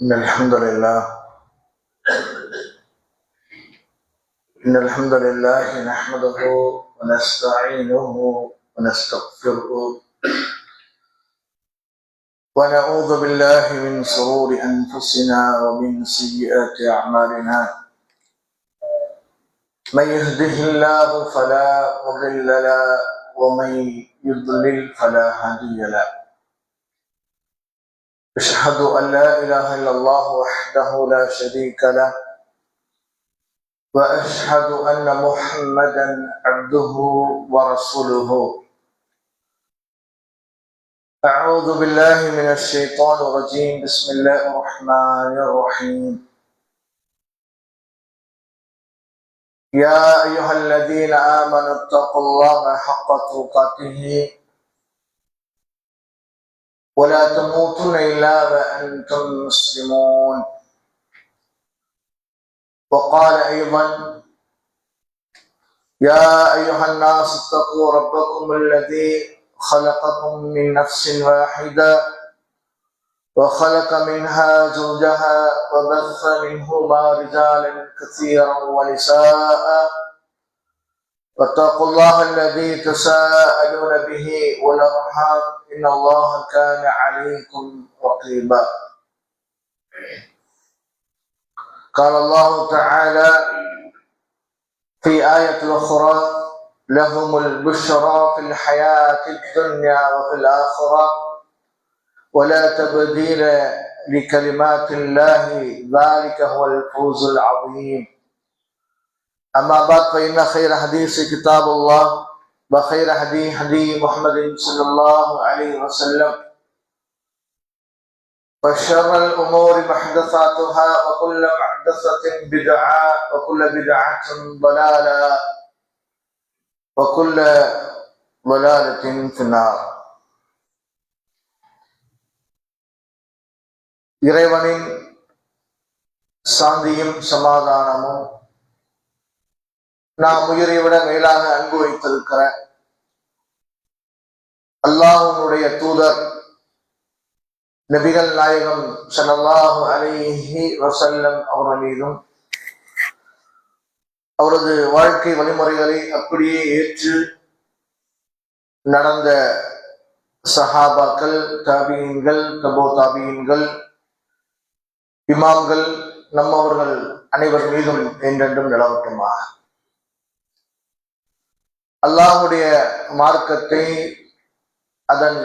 إن الحمد لله نحمده ونستعينه ونستغفره ونعوذ بالله من شرور أنفسنا ومن سيئات أعمالنا من يهده الله فلا مضل له ومن يضلل فلا هادي له أشهد أن لا إله إلا الله وحده لا شريك له وأشهد أن محمدا عبده ورسوله أعوذ بالله من الشيطان الرجيم بسم الله الرحمن الرحيم يا أيها الذين آمنوا اتقوا الله حق تقاته ولا تموتن إلا وأنتم مسلمون وقال أيضا يا أيها الناس اتقوا ربكم الذي خلقكم من نفس واحدة وخلق منها زوجها وبث منهما رجالا كثيرا ونساء واتقوا الله الذي تساءلون به والأرحام إن الله كان عليكم رقيبا قال الله تعالى في آية أخرى لهم البشرى في الحياة الدنيا وفي الآخرة ولا تبديل لكلمات الله ذلك هو الفوز العظيم أما بعد فإن خير حديث كتاب الله وخير هدي محمد صلى الله عليه وسلم وشر الأمور محدثاتها وكل محدثة بدعة وكل بدعة ضلالة وكل ضلالة في النار. இறைவனின் சாந்தியும் சமாதானமும் நாம் உயிரை விட மேலாக அன்பு வைத்திருக்கிற அல்லாஹ்வுடைய தூதர் நபிகள் நாயகம் ஸல்லல்லாஹு அலைஹி வஸல்லம் அவர்கள் மீதும் அவரது வாழ்க்கை வழிமுறைகளை அப்படியே ஏற்று நடந்த சஹாபாக்கள், தாபியீன்கள், தபோ தாபியீன்கள், இமாம்கள், நம்மவர்கள் அனைவர் மீதும் என்றென்றும் நிலவட்டுமாக. அல்லாஹ்வுடைய மார்க்கத்தை அதன்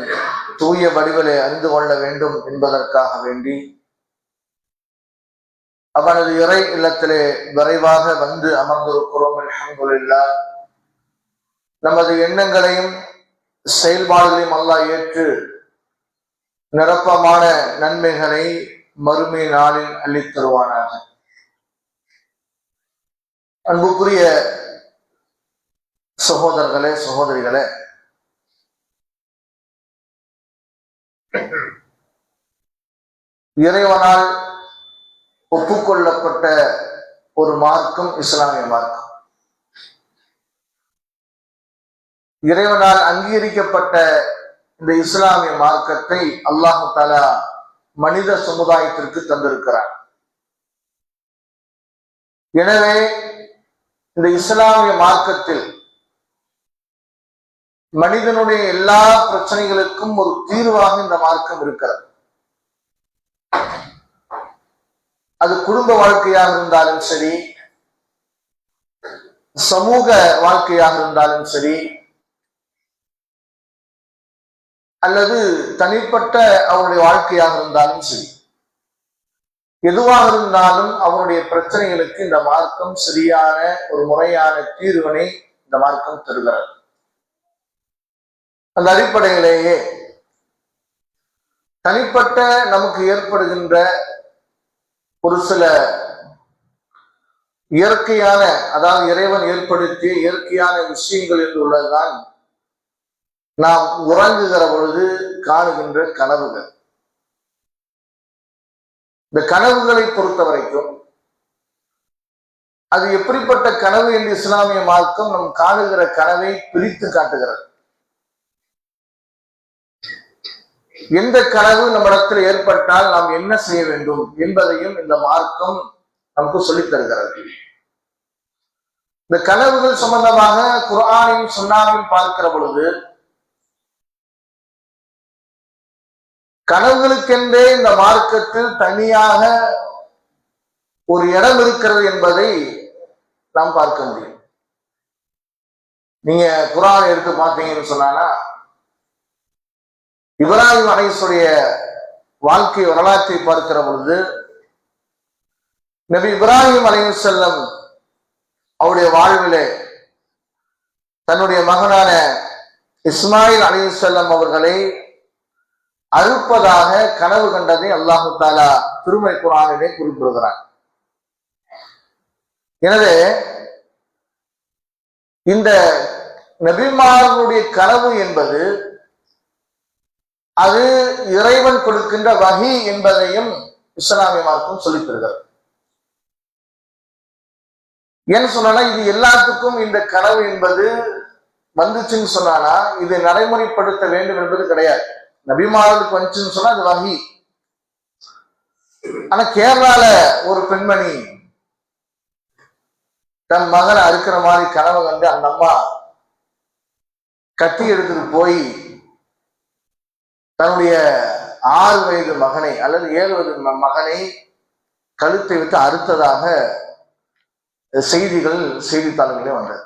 தூய வடிவிலே அறிந்து கொள்ள வேண்டும் என்பதற்காக வேண்டி அவனது இறை இல்லத்திலே விரைவாக வந்து அமர்ந்திருக்கிறோம். அல்ஹம்துலில்லாஹ். நமது எண்ணங்களையும் செயல்பாடுகளையும் அல்லாஹ் ஏற்று நிரப்பமான நன்மைகளை மறுமை நாளில் அள்ளித் தருவானாக. அன்புக்குரிய சகோதரர்களே, சகோதரிகளே, இறைவனால் ஒப்புக்கொள்ளப்பட்ட ஒரு மார்க்கம் இஸ்லாமிய மார்க்கம். இறைவனால் அங்கீகரிக்கப்பட்ட இந்த இஸ்லாமிய மார்க்கத்தை அல்லாஹ் தஆலா மனித சமுதாயத்திற்கு தந்திருக்கிறார். எனவே இந்த இஸ்லாமிய மார்க்கத்தில் மனிதனுடைய எல்லா பிரச்சனைகளுக்கும் ஒரு தீர்வாக இந்த மார்க்கம் இருக்கிறது. அது குடும்ப வாழ்க்கையாக இருந்தாலும் சரி, சமூக வாழ்க்கையாக இருந்தாலும் சரி, அல்லது தனிப்பட்ட அவருடைய வாழ்க்கையாக இருந்தாலும் சரி, எதுவாக இருந்தாலும் அவருடைய பிரச்சனைகளுக்கு இந்த மார்க்கம் சரியான ஒரு முறையான தீர்வினை இந்த மார்க்கம் தருகிறது. அந்த அடிப்படையிலேயே தனிப்பட்ட நமக்கு ஏற்படுகின்ற ஒரு சில இயற்கையான, அதாவது இறைவன் ஏற்படுத்திய இயற்கையான விஷயங்கள் என்று உள்ளதுதான் நாம் உறங்குகிற பொழுது காணுகின்ற கனவுகள். இந்த கனவுகளை பொறுத்த வரைக்கும் அது எப்படிப்பட்ட கனவு என்று இஸ்லாமிய மார்க்கம் நம் காணுகிற கனவை பிரித்து காட்டுகிறது. எந்த கனவு நம்மிடத்தில் ஏற்பட்டால் நாம் என்ன செய்ய வேண்டும் என்பதையும் இந்த மார்க்கம் நமக்கு சொல்லித் தருகிறது. இந்த கனவுகள் சம்பந்தமாக குர்ஆனையும் சுன்னாவையும் பார்க்கிற பொழுது கனவுகளுக்கென்றே இந்த மார்க்கத்தில் தனியாக ஒரு இடம் இருக்கிறது என்பதை நாம் பார்க்க முடியும். நீங்க குர்ஆனை எடுத்து பார்த்தீங்கன்னு சொன்னா இப்ராஹிம் அலைஹிஸ்ஸலாமுடைய வாழ்க்கை வரலாற்றை பார்க்கிற பொழுது நபி இப்ராஹிம் அலைஹிஸ்ஸலாம் அவருடைய வாழ்விலே தன்னுடைய மகனான இஸ்மாயில் அலைஹிஸ்ஸலாம் அவர்களை அறுப்பதாக கனவு கண்டதை அல்லாஹு தஆலா திருமறை குர்ஆனிலே குறிப்பிடுகிறார். எனவே இந்த நபிமார்களுடைய கனவு என்பது அது இறைவன் கொடுக்கின்ற வஹி என்பதையும் இஸ்லாமிய மார்க்கம் சொல்லித் தருகிறது. ஏன்னு சொன்னா இது எல்லாத்துக்கும் இந்த கனவு என்பது வந்துச்சுன்னு சொன்னா இதை நடைமுறைப்படுத்த வேண்டும் என்பது கிடையாது. நபிமார்களுக்கு வந்துச்சுன்னு சொன்னா அது வஹி. ஆனா கேரளால ஒரு பெண்மணி தன் மகனை அறுக்கிற மாதிரி கனவு கண்டு அந்த அம்மா கத்தி எடுத்துட்டு போய் தன்னுடைய 6 வயது மகனை அல்லது 7 வயது மகனை கழுத்தை விட்டு அறுத்ததாக செய்தித்தாள்களே வந்தது.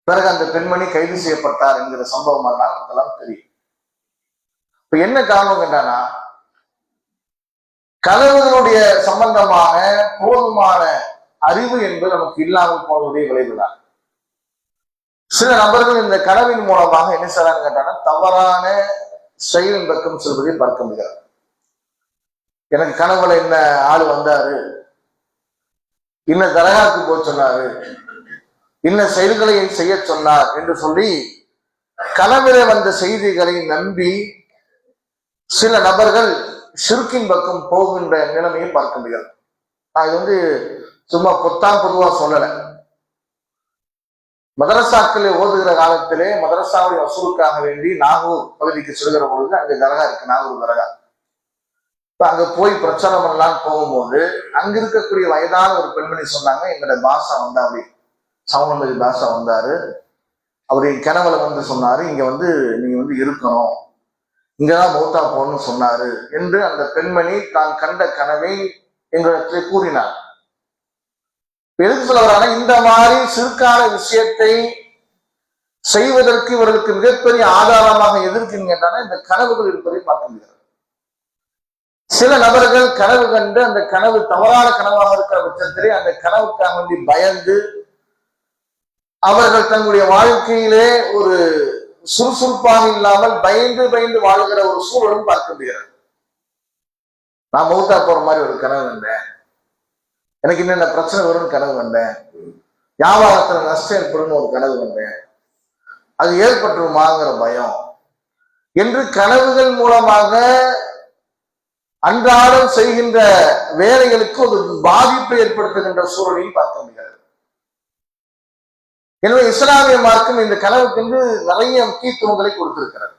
பிறகு அந்த பெண்மணி கைது செய்யப்பட்டார் என்கிற சம்பவம் எல்லாம் நமக்கெல்லாம் தெரியும். இப்ப என்ன காரணம் கேட்டானா கனவுகளுடைய சம்பந்தமான போதுமான அறிவு என்பது நமக்கு இல்லாமல் போவதுடைய விளைவுதான். சில நபர்கள் இந்த கனவின் மூலமாக என்ன செய்றாங்க கேட்டானா தவறான செயலின் பக்கம் செல்வதை பார்க்க முடியாது. எனக்கு கனவுல என்ன ஆள் வந்தாரு, இன்ன தரகாக்கு போக சொன்னாரு, இன்ன செயல்களை செய்ய சொன்னார் என்று சொல்லி கனவிலே வந்த செய்திகளை நம்பி சில நபர்கள் ஷிர்கின் பக்கம் போகின்ற நிலைமையை பார்க்க முடியாது. இது சும்மா பொதுவா சொல்லல. மதரசாக்களை ஓதுகிற காலத்திலே மதரசாவுடைய வசூலுக்காக வேண்டி நாகூர் பகுதிக்கு செல்கிற பொழுது அங்க தரகா இருக்கு, நாகூர் தரகா. இப்ப அங்க போய் பிரச்சாரம் பண்ணலான்னு போகும்போது அங்க இருக்கக்கூடிய வயதான ஒரு பெண்மணி சொன்னாங்க, எங்களோட பாஷா வந்தாரு, சவுனமதி பாஷா வந்தாரு, அவர் என் கனவுல சொன்னாரு, இங்க நீங்க இருக்கணும், இங்கதான் மௌத்தா போகணும்னு சொன்னாரு என்று அந்த பெண்மணி தான் கண்ட கனவை எங்களிடத்தில் கூறினார். எதுக்கு சொல்ல வராங்க, இந்த மாதிரி சிறுக்கான விஷயத்தை செய்வதற்கு இவர்களுக்கு மிகப்பெரிய ஆதாரமாக எதிர்க்கின்றன இந்த கனவுகள் இருப்பதை பார்க்க முடியாது. சில நபர்கள் கனவு கண்டு அந்த கனவு தவறான கனவாக இருக்கிற பட்சத்திலே அந்த கனவுக்காக வேண்டி பயந்து அவர்கள் தங்களுடைய வாழ்க்கையிலே ஒரு சுறுசுறுப்பாக இல்லாமல் பயந்து பயந்து வாழ்கிற ஒரு சூழலும் பார்க்க முடியாது. நான் மௌத்தா போற மாதிரி ஒரு கனவு கண்டேன், எனக்கு என்னென்ன பிரச்சனை வரும்னு கனவு கண்டேன், வியாபாரத்துல நஷ்டம் ஏற்படும் ஒரு கனவு கண்டேன், அது ஏற்பட்டுருமாங்கிற பயம் என்று கனவுகள் மூலமாக அன்றாடம் செய்கின்ற வேலைகளுக்கு ஒரு பாதிப்பை ஏற்படுத்துகின்ற சூழலையும் பார்க்க முடியாது. எனவே இஸ்லாமிய மார்க்கம் இந்த கனவுக்கு நிறைய முக்கியத்துவங்களை கொடுத்திருக்கிறது.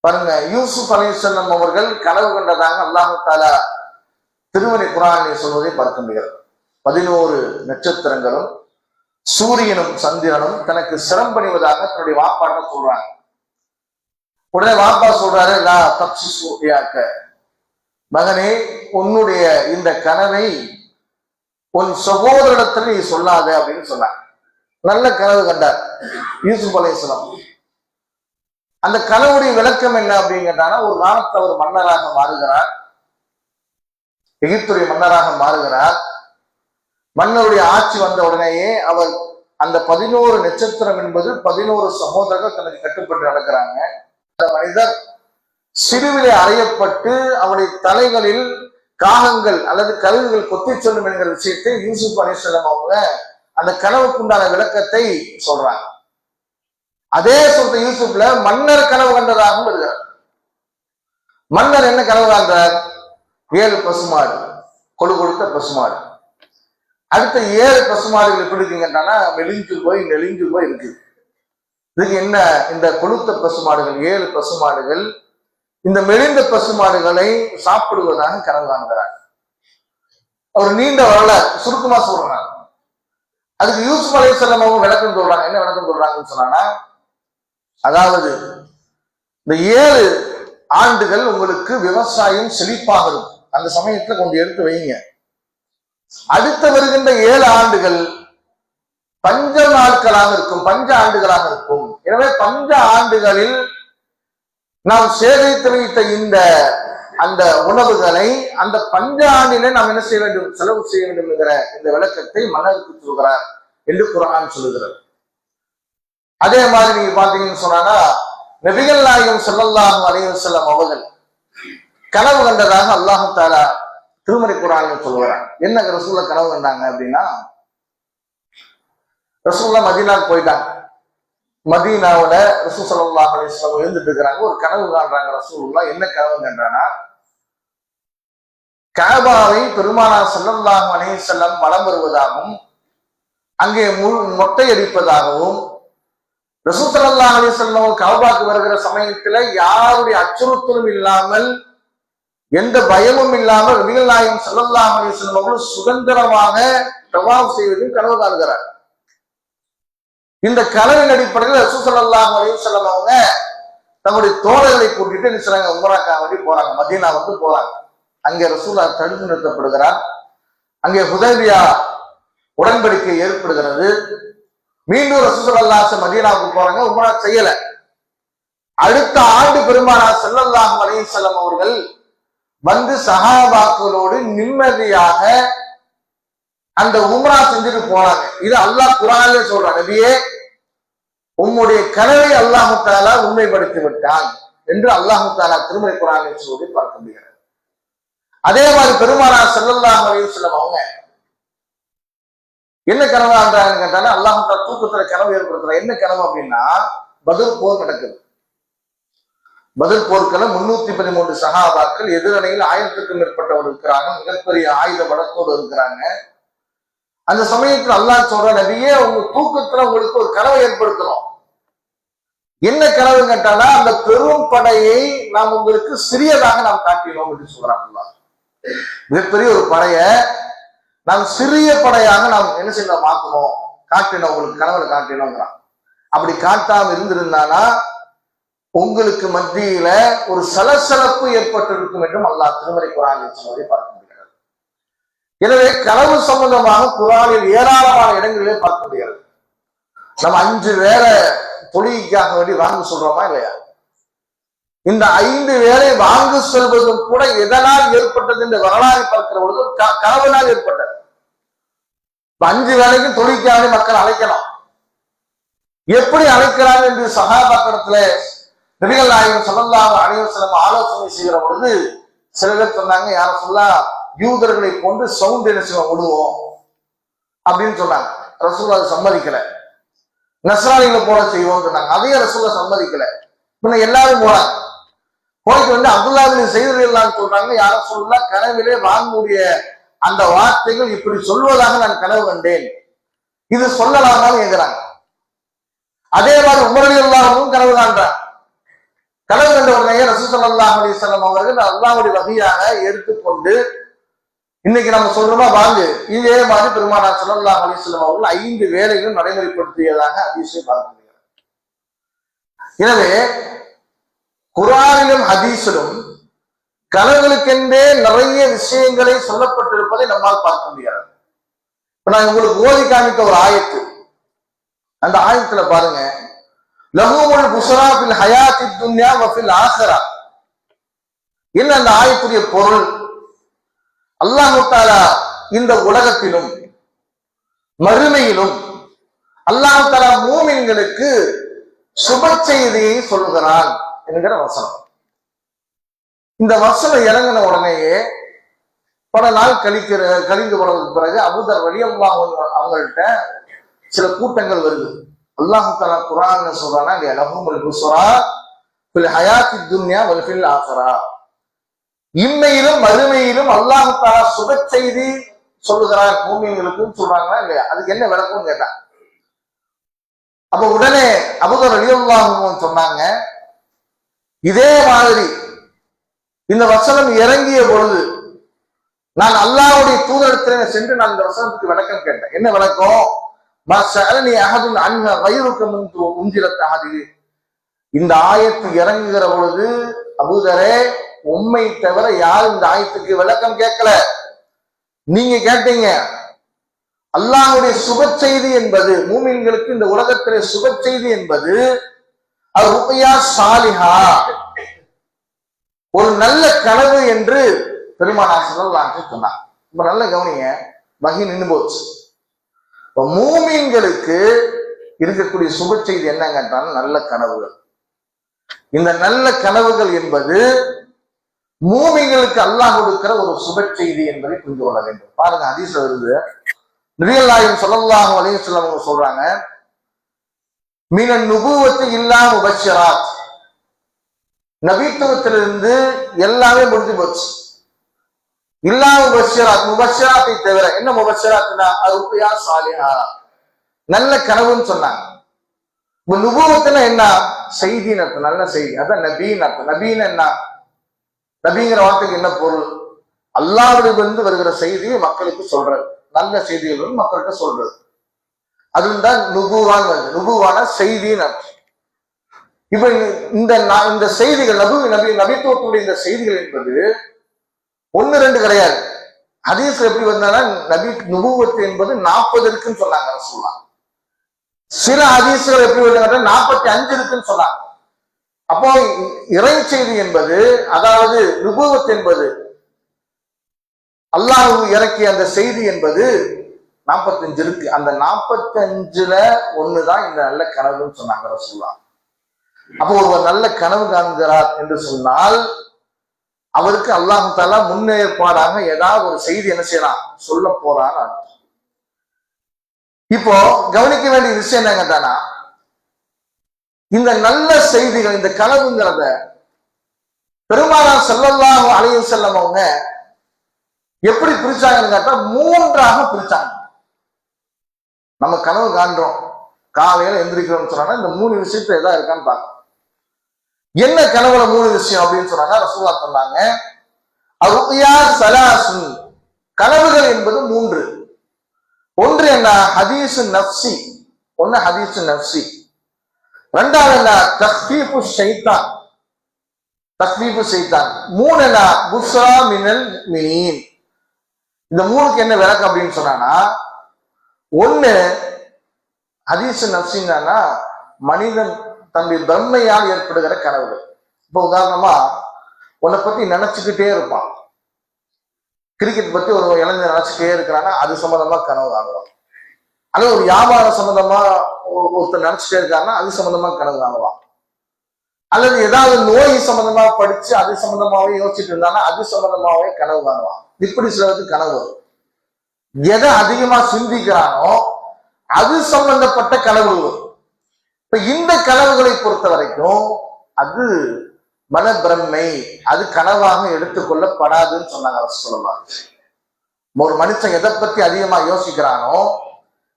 பாருங்க, யூசுப் அலைஹிஸ்ஸலாம் அவர்கள் கனவு கண்டதாக அல்லாஹ் தஆலா திருமறை குர்ஆனில் சொல்வதை பார்க்க முடிகிறது. 11 நட்சத்திரங்களும் சூரியனும் சந்திரனும் தனக்கு சிரம்பணிவதாக தன்னுடைய வாப்பாட்ட சொல்றாங்க. உடனே வாப்பா சொல்றாரு, லா தக்ஸிஸ்யாக்க, மகனே உன்னுடைய இந்த கனவை உன் சகோதரிடத்துல நீ சொல்லாத அப்படின்னு சொன்னாங்க. நல்ல கனவு கண்டார் யூசுப் அலைஹிஸ்ஸலாம். அந்த கனவுடைய விளக்கம் என்ன அப்படின்னு கேட்டானா, ஒரு காலத்தில் அவர் மன்னராக மாறுகிறார், எகிப்துடைய மன்னராக மாறுகிறார். மன்னருடைய ஆட்சி வந்த உடனேயே அவர் அந்த 11 நட்சத்திரம் என்பது 11 சகோதரர்கள் தனக்கு கட்டுப்பட்டு நடக்கிறாங்க. அந்த மனிதர் சிறுவிலே அறையப்பட்டு அவருடைய தலைகளில் காகங்கள் அல்லது கழுகுகள் கொத்தி சொல்லும் என்கிற விஷயத்தை யூசுப் அலைஹிஸ்ஸலாம் அவங்க அந்த கனவுக்குண்டான விளக்கத்தை சொல்றாங்க. அதே சொல்ற யூசுப்ல மன்னர் கனவு கண்டதாகவும் வருகிறார். மன்னர் என்ன கனவு காண்றார், 7 பசுமாடு, கொடுத்த பசுமாடு. அடுத்த 7 பசுமாடுகள் எப்படி இருக்குங்கன்னா மெலிஞ்சு போய் இருக்கு. இதுக்கு என்ன, இந்த கொழுத்த பசுமாடுகள் 7 பசுமாடுகள் இந்த மெலிந்த பசுமாடுகளை சாப்பிடுவதாக கனவு காண்கிறார். அவர் நீண்ட வரலாறு சுருக்கமா சொல்றாங்க. அதுக்கு யூசுப் அலைஹிஸ்ஸலாம் அவங்க விளக்கம் சொல்றாங்க. என்ன விளக்கம் சொல்றாங்கன்னு சொன்னா, அதாவது இந்த 7 ஆண்டுகள் உங்களுக்கு விவசாயம் செழிப்பாக இருக்கும், அந்த சமயத்துல கொஞ்சம் எடுத்து வைங்க. அடுத்த வருகின்ற 7 ஆண்டுகள் பஞ்ச நாட்களாக இருக்கும், பஞ்ச ஆண்டுகளாக இருக்கும். எனவே பஞ்ச ஆண்டுகளில் நாம் சேகரித்து வைத்த அந்த உணவுகளை அந்த பஞ்ச ஆண்டிலே நாம் என்ன செய்ய வேண்டும், செலவு செய்ய வேண்டும் என்கிற இந்த விளக்கத்தை மன்னருக்கு சொல்கிறார் என்று குர்ஆன் சொல்லுகிறது. அதே மாதிரி நீங்க பாத்தீங்கன்னு சொன்னா, நபிகள் நாயகம் ஸல்லல்லாஹு அலைஹி வஸல்லம் அவர்கள் கனவு கண்டதாக அல்லாஹ் தஆலா திருமறை குர்ஆனில் சொல்கிறார். என்ன ரசூலுல்லாஹ் கனவு கண்டாங்க அப்படின்னா, ரசூலுல்லாஹ் மதீனாவுக்கு போயிட்டாங்க. மதீனாவுல ரசூல் ஸல்லல்லாஹு அலைஹி வஸல்லம் எழுந்துட்டு இருக்கிறாங்க. ஒரு கனவு காண்றாங்க ரசூலுல்லாஹ். என்ன கனவு கண்டானா, கஅபாவை பெருமானார் ஸல்லல்லாஹு அலைஹி வஸல்லம் வலம் வருவதாகவும் அங்கே மொட்டை அடிப்பதாகவும், ரசூல் ஸல்லல்லாஹு அலைஹி வஸல்லம் கஅபாக்கு வருகிற சமயத்துல யாருடைய அச்சுறுத்தலும் இல்லாமல், எந்த பயமும் இல்லாமல் நபிகள் நாயகம் ஸல்லல்லாஹு அலைஹி வஸல்லம் அவர்கள் சுதந்திரமாக தவாஃப் செய்வதையும் கனவு காண்கிறார். இந்த கனவின் அடிப்படையில் ரசூல் ஸல்லல்லாஹு அலைஹி வஸல்லம் அவங்க தங்களுடைய தோழர்களை கூட்டிட்டு என்ன செய்றாங்க, உம்ராக்காக வேண்டி போறாங்க. மதீனா வந்து போறாங்க. அங்கே ரசூலுல்லாஹ் தடுத்து நிறுத்தப்படுகிறார். அங்கே ஹுதைபியா உடன்படிக்கை ஏற்படுகிறது. மீண்டும் ரசூல் ஸல்லல்லாஹு அலைஹி வஸல்லம் மதீனாவுக்கு போறாங்க, உம்ரா செய்யல. அடுத்த ஆண்டு பெருமானார் ஸல்லல்லாஹு அலைஹி வஸல்லம் அவர்கள் வந்து சஹாபாக்களோடு நிம்மதியாக அந்த உம்ரா செஞ்சுட்டு போனாங்க. இது அல்லாஹ் குர்ஆன்ல சொல்றான், நபியே உம்முடைய கனவை அல்லாஹ் தஆலா உண்மைப்படுத்தி விட்டான் என்று அல்லாஹ் தஆலா திருமறை குர்ஆனில் சொல்லி பார்க்க முடிகிறது. அதே மாதிரி பெருமானார் ஸல்லல்லாஹு அலைஹி வஸல்லம் அவங்க என்ன கனவு காண்றாங்கன்னு கேட்டாலே, அல்லாஹ் தஆலா தூக்கத்துல கனவு ஏற்படுத்துறான். என்ன கனவு அப்படின்னா, பத்ர் போர் நடக்குது. பத்ர் போர்க்கள 313 சஹாபாக்கள், எதிரணையில் 1000க்கும் மேற்பட்டவர் இருக்கிறாங்க, மிகப்பெரிய ஆயுத பலத்தோடு இருக்கிறாங்க. அந்த சமயத்தில் அல்லாஹ் சொல்ற, நபியே உங்க தூக்கத்துல உங்களுக்கு ஒரு கனவை ஏற்படுத்தணும். என்ன கனவு கேட்டானா, அந்த பெரும் படையை நாம் உங்களுக்கு சிறியதாக நாம் காட்டினோம் என்று சொல்றாங்க. அல்லாஹ் மிகப்பெரிய ஒரு படைய நாம் சிறிய படையாக நாம் என்ன செய்ய மாற்றணும், காட்டினோம், உங்களுக்கு கனவுல காட்டினோங்கிறான். அப்படி காட்டாம இருந்திருந்தானா உங்களுக்கு மத்தியில ஒரு சலசலப்பு ஏற்பட்டிருக்கும் என்றும் அல்லாஹ் திருமறை குர்ஆனில் சொல்வதை பார்க்க முடிகிறது. எனவே கனவு சம்பந்தமாக குர்ஆனில் ஏராளமான இடங்களிலே பார்க்க முடியாது. நம்ம 5 வேளை தொழுகைக்காக வேண்டி வாங்க சொல்றோமா இல்லையா? இந்த 5 வேளை வாங்க சொல்வதும் கூட எதனால் ஏற்பட்டது என்று வரலாறு பார்க்கிற பொழுது கனவுனால் ஏற்பட்டது. 5 வேளைக்கும் தொழுகைக்காக மக்கள் அழைக்கலாம். எப்படி அழைக்கிறாங்க என்று சஹாபாக்களிடத்துல நபிகள் நாயகம் ஸல்லல்லாஹு அலைஹி வஸல்லம் ஆலோசனை செய்கிற பொழுது சில பேர் சொன்னாங்க, யார சொல்லா யூதர்களை கொண்டு சவுண்ட் என்ன செய்வோம் விடுவோம் அப்படின்னு சொன்னாங்க. ரசூலுல்லாஹ் சம்மதிக்கல. நஸ்ரானிகளை போல செய்வோம் சொன்னாங்க. அதையும் ரசூலுல்லாஹ் சம்மதிக்கல. பின்ன எல்லாரும் போனாங்க. போயிட்டு வந்து அப்துல்லாஹ் பின் ஸைத் ரலியல்லாஹு சொல்றாங்க, யார சொல்லா கனவிலே வாங்கக்கூடிய அந்த வார்த்தைகள் இப்படி சொல்வதாக நான் கனவு கண்டேன், இது சொல்லலாமான்னு கேட்கிறாங்க. அதே மாதிரி உமர் ரலியல்லாஹு கனவு காண்றாங்க. கனவு கண்ட உடனே ரசூல் ஸல்லல்லாஹு அலைஹி வஸல்லம் அவர்கள் அல்லாஹ்வுடைய வஹியாக எடுத்துக்கொண்டு, இன்னைக்கு நம்ம சொல்றோமா வாங்க, இதே மாதிரி பெருமானார் ஸல்லல்லாஹு அலைஹி வஸல்லம் அவர்கள் 5 வேளைகளும் நடைமுறைப்படுத்தியதாக ஹதீஸை பார்க்க முடியாது. எனவே குர்ஆனிலும் ஹதீஸிலும் கனவுகளுக்கென்றே நிறைய விஷயங்களை சொல்லப்பட்டிருப்பதை நம்மால் பார்க்க முடியாது. இப்ப நான் உங்களுக்கு ஓதி காமித்த ஒரு ஆயத்து, அந்த ஆயத்துல பாருங்க, லஹுமுல் புஸ்ரா ஃபில் ஹயாத்தித் துன்யா வ ஃபில் ஆখিরা. என்ன அந்த ஆயத்துடைய பொருள்? அல்லாஹ் தஆலா இந்த உலகத்திலும் மறுமையிலும் அல்லாஹ் தஆலா மூமின்களுக்கு சுப செய்தியை சொல்கிறான் என்கிற வசனம். இந்த வசனம் இறங்கின உடனேயே பல நாள் கழிந்து போனதுக்கு பிறகு அபூதர் ரலியல்லாஹு அன்ஹு அவங்கள்ட்ட சில கூட்டங்கள் வருது. அல்லாஹ் தஆலா குர்ஆன்ல சொல்றானா, லஹுமுல் புஸ்ரா ஃபில் ஹயாத்தித் துன்யா வ ஃபில் ஆখিরা. இம்மையிலும் மறுமையிலும் அல்லாஹ் தஆலா சுப செய்தி சொல்லுகிறான் மூமின்களுக்கு சொல்றாங்களா இல்லையா? அதுக்கு என்ன விளக்கம்னு கேட்டான். அப்ப உடனே அபூதர் ரலியல்லாஹு அன்ஹு சொன்னாங்க, இதே மாதிரி இந்த வசனம் இறங்கிய பொழுது நான் அல்லாஹ்வுடைய தூதரிடத்திலே சென்று நான் இந்த வசனத்துக்கு விளக்கம் கேட்டேன். என்ன விளக்கம்? இந்த ஆயத்து இறங்குகிற பொழுது அபூதரே, உம்மை தவிர யாரும் இந்த ஆயத்துக்கு விளக்கம் கேட்கல, நீங்க கேட்டீங்க. அல்லாஹ்வுடைய சுப செய்தி என்பது, மூமின்களுக்கு இந்த உலகத்திலே சுப செய்தி என்பது ருக்யா சாலிஹா, ஒரு நல்ல கனவு என்று பெருமானார் ஸல்லல்லாஹு அலைஹி வஸல்லம் சொன்னார். இப்ப நல்ல கவனிங்க, வஹி நின்று போச்சு. இப்ப மூமின்களுக்கு இருக்கக்கூடிய சுப செய்தி என்னங்கன்றால் நல்ல கனவுகள். இந்த நல்ல கனவுகள் என்பது மூமின்களுக்கு அல்லாஹ் கொடுக்கிற ஒரு சுப செய்தி என்பதை புரிந்து கொள்ள வேண்டும். பாருங்க, ஹதீஸ்ல வருது, நபிகள் நாயகம் ஸல்லல்லாஹு அலைஹி வஸல்லம் அவங்க சொல்றாங்க, மினன் நுபுவத்தி இல்லா முபஷ்ஷிராத், நபித்துவத்திலிருந்து எல்லாமே முடிஞ்சு போச்சு. இல்லா முபஷ்ஷிராத், முபஷ்ஷிராத்தை தவிர. என்ன முபஷ்ஷிராத்னா ருக்யா சாலிஹா, நல்ல கனவுன்னு சொன்னாங்க. நுபுவத்துல என்ன? செய்தின்னு அர்த்தம், நல்ல செய்தி. அதான் நபின்னு அர்த்தம். நபின்னு என்ன? நபிங்கிற வார்த்தைக்கு என்ன பொருள்? அல்லாஹ்விடமிருந்து வருகிற செய்தியை மக்களுக்கு சொல்றது, நல்ல செய்திகள் மக்கள்கிட்ட சொல்றது, அதுதான் நுபுவான்னு வருது. நுபுவான செய்தின்னு அர்த்தம். இப்ப இந்த செய்திகள் நபித்துவத்துடைய இந்த செய்திகள் என்பது ஒன்னு ரெண்டு கிடையாது. ஹதீஸ்ல எப்படி வந்தாலும் நபி நுபுவத்து என்பது 40 இருக்குன்னு சொன்னாங்க ரசூலுல்லாஹ். சில ஹதீஸ்கள் எப்படி வந்தாங்க 45 இருக்குன்னு சொன்னாங்க. அப்போ இறை செய்தி என்பது, அதாவது நுபுவத் என்பது, அல்லாஹ் இறக்கிய அந்த செய்தி என்பது 45 இருக்கு. அந்த 45ல ஒண்ணுதான் இந்த நல்ல கனவுன்னு சொன்னாங்க ரசூலுல்லாஹ். அப்போ ஒருவர் நல்ல கனவு காண்கிறார் என்று சொன்னால் அவருக்கு அல்லாஹ் தஆலா முன்னேற்பாடாக ஏதாவது ஒரு செய்தி என்ன செய்யலாம், சொல்ல போறான்னு அர்த்தம். இப்போ கவனிக்க வேண்டிய விஷயம் என்னங்கன்னா, இந்த நல்ல செய்திகள், இந்த கனவுங்கிறத பெருமானார் ஸல்லல்லாஹு அலைஹி வஸல்லம் அவங்க எப்படி பிரிச்சாங்கன்னு கேட்டா 3ஆக பிரிச்சாங்க. நம்ம கனவு காண்றோம், காலையில எந்திரிக்கிறோம்னு சொன்னா இந்த 3 விஷயத்துல எதா இருக்கான்னு பார்க்கணும். என்ன கனவுல 3 விஷயம் அப்படின்னு சொன்னாங்க ரசூலுல்லாஹ் சொன்னாங்க, அருயா சலாசுன், கனவுகள் என்பது 3. ஒன்று என்ன? ஹதீஸ் நஃப்சி. ஒன்னு ஹதீஸ் நஃப்சி. ரெண்டாவது என்ன? தக்ஃபீஃபு ஷைத்தான், தக்ஃபீஃபு ஷைத்தான். 3 என்ன? புஸ்ரா மினல் முஃமினீன். இந்த 3க்கு என்ன விளக்கம் அப்படின்னு சொன்னா, ஒண்ணு ஹதீஸ் நஃப்சின்னா மனிதன் தன்னுடைய பிரம்மையால் ஏற்படுகிற கனவுகள். இப்ப உதாரணமா உன்னை பத்தி நினைச்சுக்கிட்டே இருப்பான். கிரிக்கெட் பத்தி ஒரு இளைஞர் நினைச்சுட்டே இருக்கிறான்னா அது சம்பந்தமா கனவு காணுவான். அல்லது ஒரு வியாபார சம்பந்தமா ஒருத்தர் நினைச்சுட்டே இருக்காருன்னா அது சம்பந்தமா கனவு காணுவான். அல்லது ஏதாவது நோய் சம்பந்தமா படிச்சு அது சம்பந்தமாவே யோசிச்சுட்டு இருந்தானா அது சம்பந்தமாவே கனவு காணுவான். இப்படி சிலருக்கு கனவு வரும். எதை அதிகமா சிந்திக்கிறானோ அது சம்பந்தப்பட்ட கனவுகள் வரும். இப்ப இந்த கனவுகளை பொறுத்த வரைக்கும் அது மனப்பிரமை, அது கனவாக எடுத்துக்கொள்ளப்படாதுன்னு சொன்னாங்க ரசூலுல்லாஹ். ஒரு மனுஷன் எதை பத்தி அதிகமா யோசிக்கிறானோ,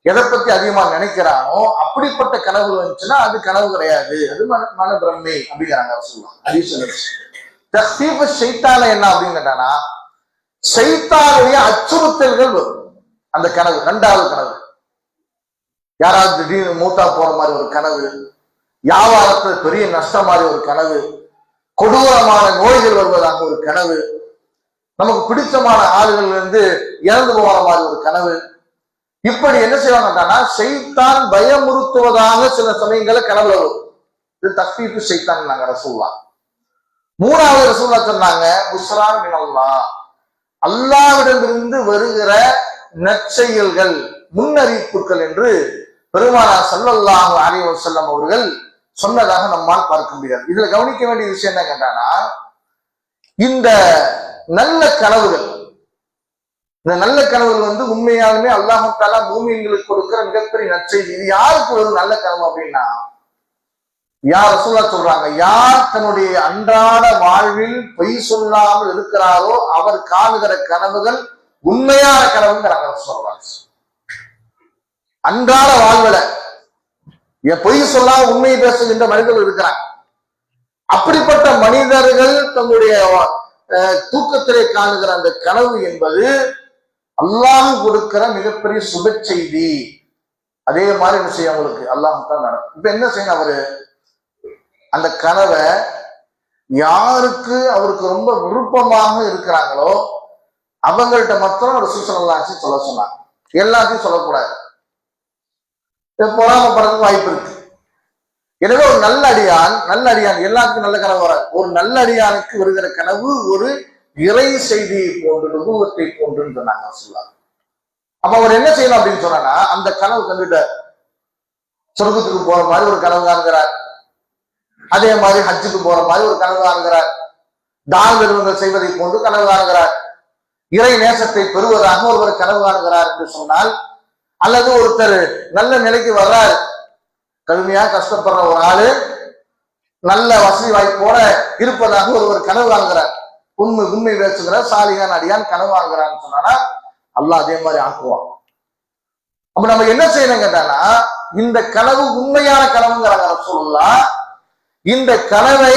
எதை பத்தி அதிகமா நினைக்கிறானோ அப்படிப்பட்ட கனவு வந்துச்சுன்னா அது கனவு கிடையாது, அது மனப்பிரமை அப்படிங்கிறாங்க ரசூலுல்லாஹ். தக்ஃபீஃபு ஷைத்தான என்ன அப்படின்னு கேட்டானா, ஷைத்தானுடைய அச்சுறுத்தல்கள் வரும் அந்த கனவு. 2வது கனவு, யாராவது திடீர்னு மூத்தா போற மாதிரி ஒரு கனவு, வியாபாரத்துல பெரிய நஷ்டம் மாதிரி ஒரு கனவு, கொடூரமான நோய்கள் வருவதாக ஒரு கனவு, நமக்கு பிடிச்சமான ஆளுகள் இருந்து இறந்து போகிற மாதிரி ஒரு கனவு. இப்படி என்ன செய்வாங்கன்னா ஷைத்தான் பயமுறுத்துவதாக சில சமயங்கள கனவுல வரும். இது தக்ஃபீஃபு ஷைத்தான் நாங்க ரசூலுல்லாஹ். 3வது ரசூலுல்லாஹ் சொன்னாங்க, புஸ்ரா மினல்லாஹ், அல்லாஹ்விடமிருந்து வருகிற நற்செயல்கள், முன்னறிவிப்புகள் என்று பெருமானார் ஸல்லல்லாஹு அலைஹி வஸல்லம் அவர்கள் சொன்னதாக நம்மால் பார்க்க முடியாது. இதுல கவனிக்க வேண்டிய விஷயம் என்ன கேட்டானா, இந்த நல்ல கனவுகள், இந்த நல்ல கனவுகள் உண்மையாலுமே அல்லாஹ் தஆலா மூமின்களுக்கு கொடுக்கிற மிகப்பெரிய நற்செய்தி. இது யாருக்கு ஒரு நல்ல கனவு அப்படின்னா, யார் ரசூலுல்லாஹ் சொல்றாங்க, யார் தன்னுடைய அன்றாட வாழ்வில் பொய் சொல்லாமல் இருக்கிறாரோ அவர் காணுகிற கனவுகள் உண்மையான கனவுங்கிறாங்க ரசூலுல்லாஹ். அன்றாட வாழ்வுல பொய் சொல்லாம உண்மையை பேசுகின்ற மனிதர்கள் இருக்கிறாங்க. அப்படிப்பட்ட மனிதர்கள் தங்களுடைய தூக்கத்திலே காணுகிற அந்த கனவு என்பது அல்லாஹ் கொடுக்கிற மிகப்பெரிய சுப செய்தி. அதே மாதிரி என்ன செய்யும் அவங்களுக்கு அல்லாஹ் தான் நடக்கும். இப்ப என்ன செய்யணும், அவரு அந்த கனவை யாருக்கு அவருக்கு ரொம்ப விருப்பமாக இருக்கிறாங்களோ அவங்கள்ட்ட மாத்திரம் ஒரு ரசூலுல்லாஹி சொல்ல சொன்னாங்க. எல்லாத்தையும் சொல்லக்கூடாது, பொறாமப்படுறதுக்கு வாய்ப்பு இருக்கு. எனவே ஒரு நல்ல அடியான் எல்லாத்துக்கும் நல்ல கனவு வராது. ஒரு நல்ல அடியானுக்கு வருகிற கனவு ஒரு இறை செய்தியை போன்று நுபுவத்தை போன்றுன்னு சொன்னாங்க சொல்லுவாங்க. அப்ப அவர் என்ன செய்யணும் அப்படின்னு சொன்னா, அந்த கனவு கண்டுட்ட சொர்க்கத்துக்கு போற மாதிரி ஒரு கனவு காண்கிறார், அதே மாதிரி ஹஜ்ஜுக்கு போற மாதிரி ஒரு கனவு காண்கிறார், தான தர்மங்கள் செய்வதை போன்று கனவு காண்கிறார், இறை நேசத்தை பெறுவதாக ஒருவர் கனவு காண்கிறார் என்று சொன்னால், அல்லது ஒருத்தர் நல்ல நிலைக்கு வர்றார், கடுமையா கஷ்டப்படுற ஒரு ஆளு நல்ல வசதி வாய்ப்போட இருப்பதாக ஒருவர் கனவு காண்கிறார், உண்மை பேசுகிற சாலிகான் அடியான் கனவு காண்கிறான்னு சொன்னா அல்லாஹ் அதே மாதிரி ஆக்குவான். அப்ப நம்ம என்ன செய்யணும் கேட்டானா, இந்த கனவு உண்மையான கனவுங்கிறாங்க ரசூலுல்லாஹ். இந்த கனவை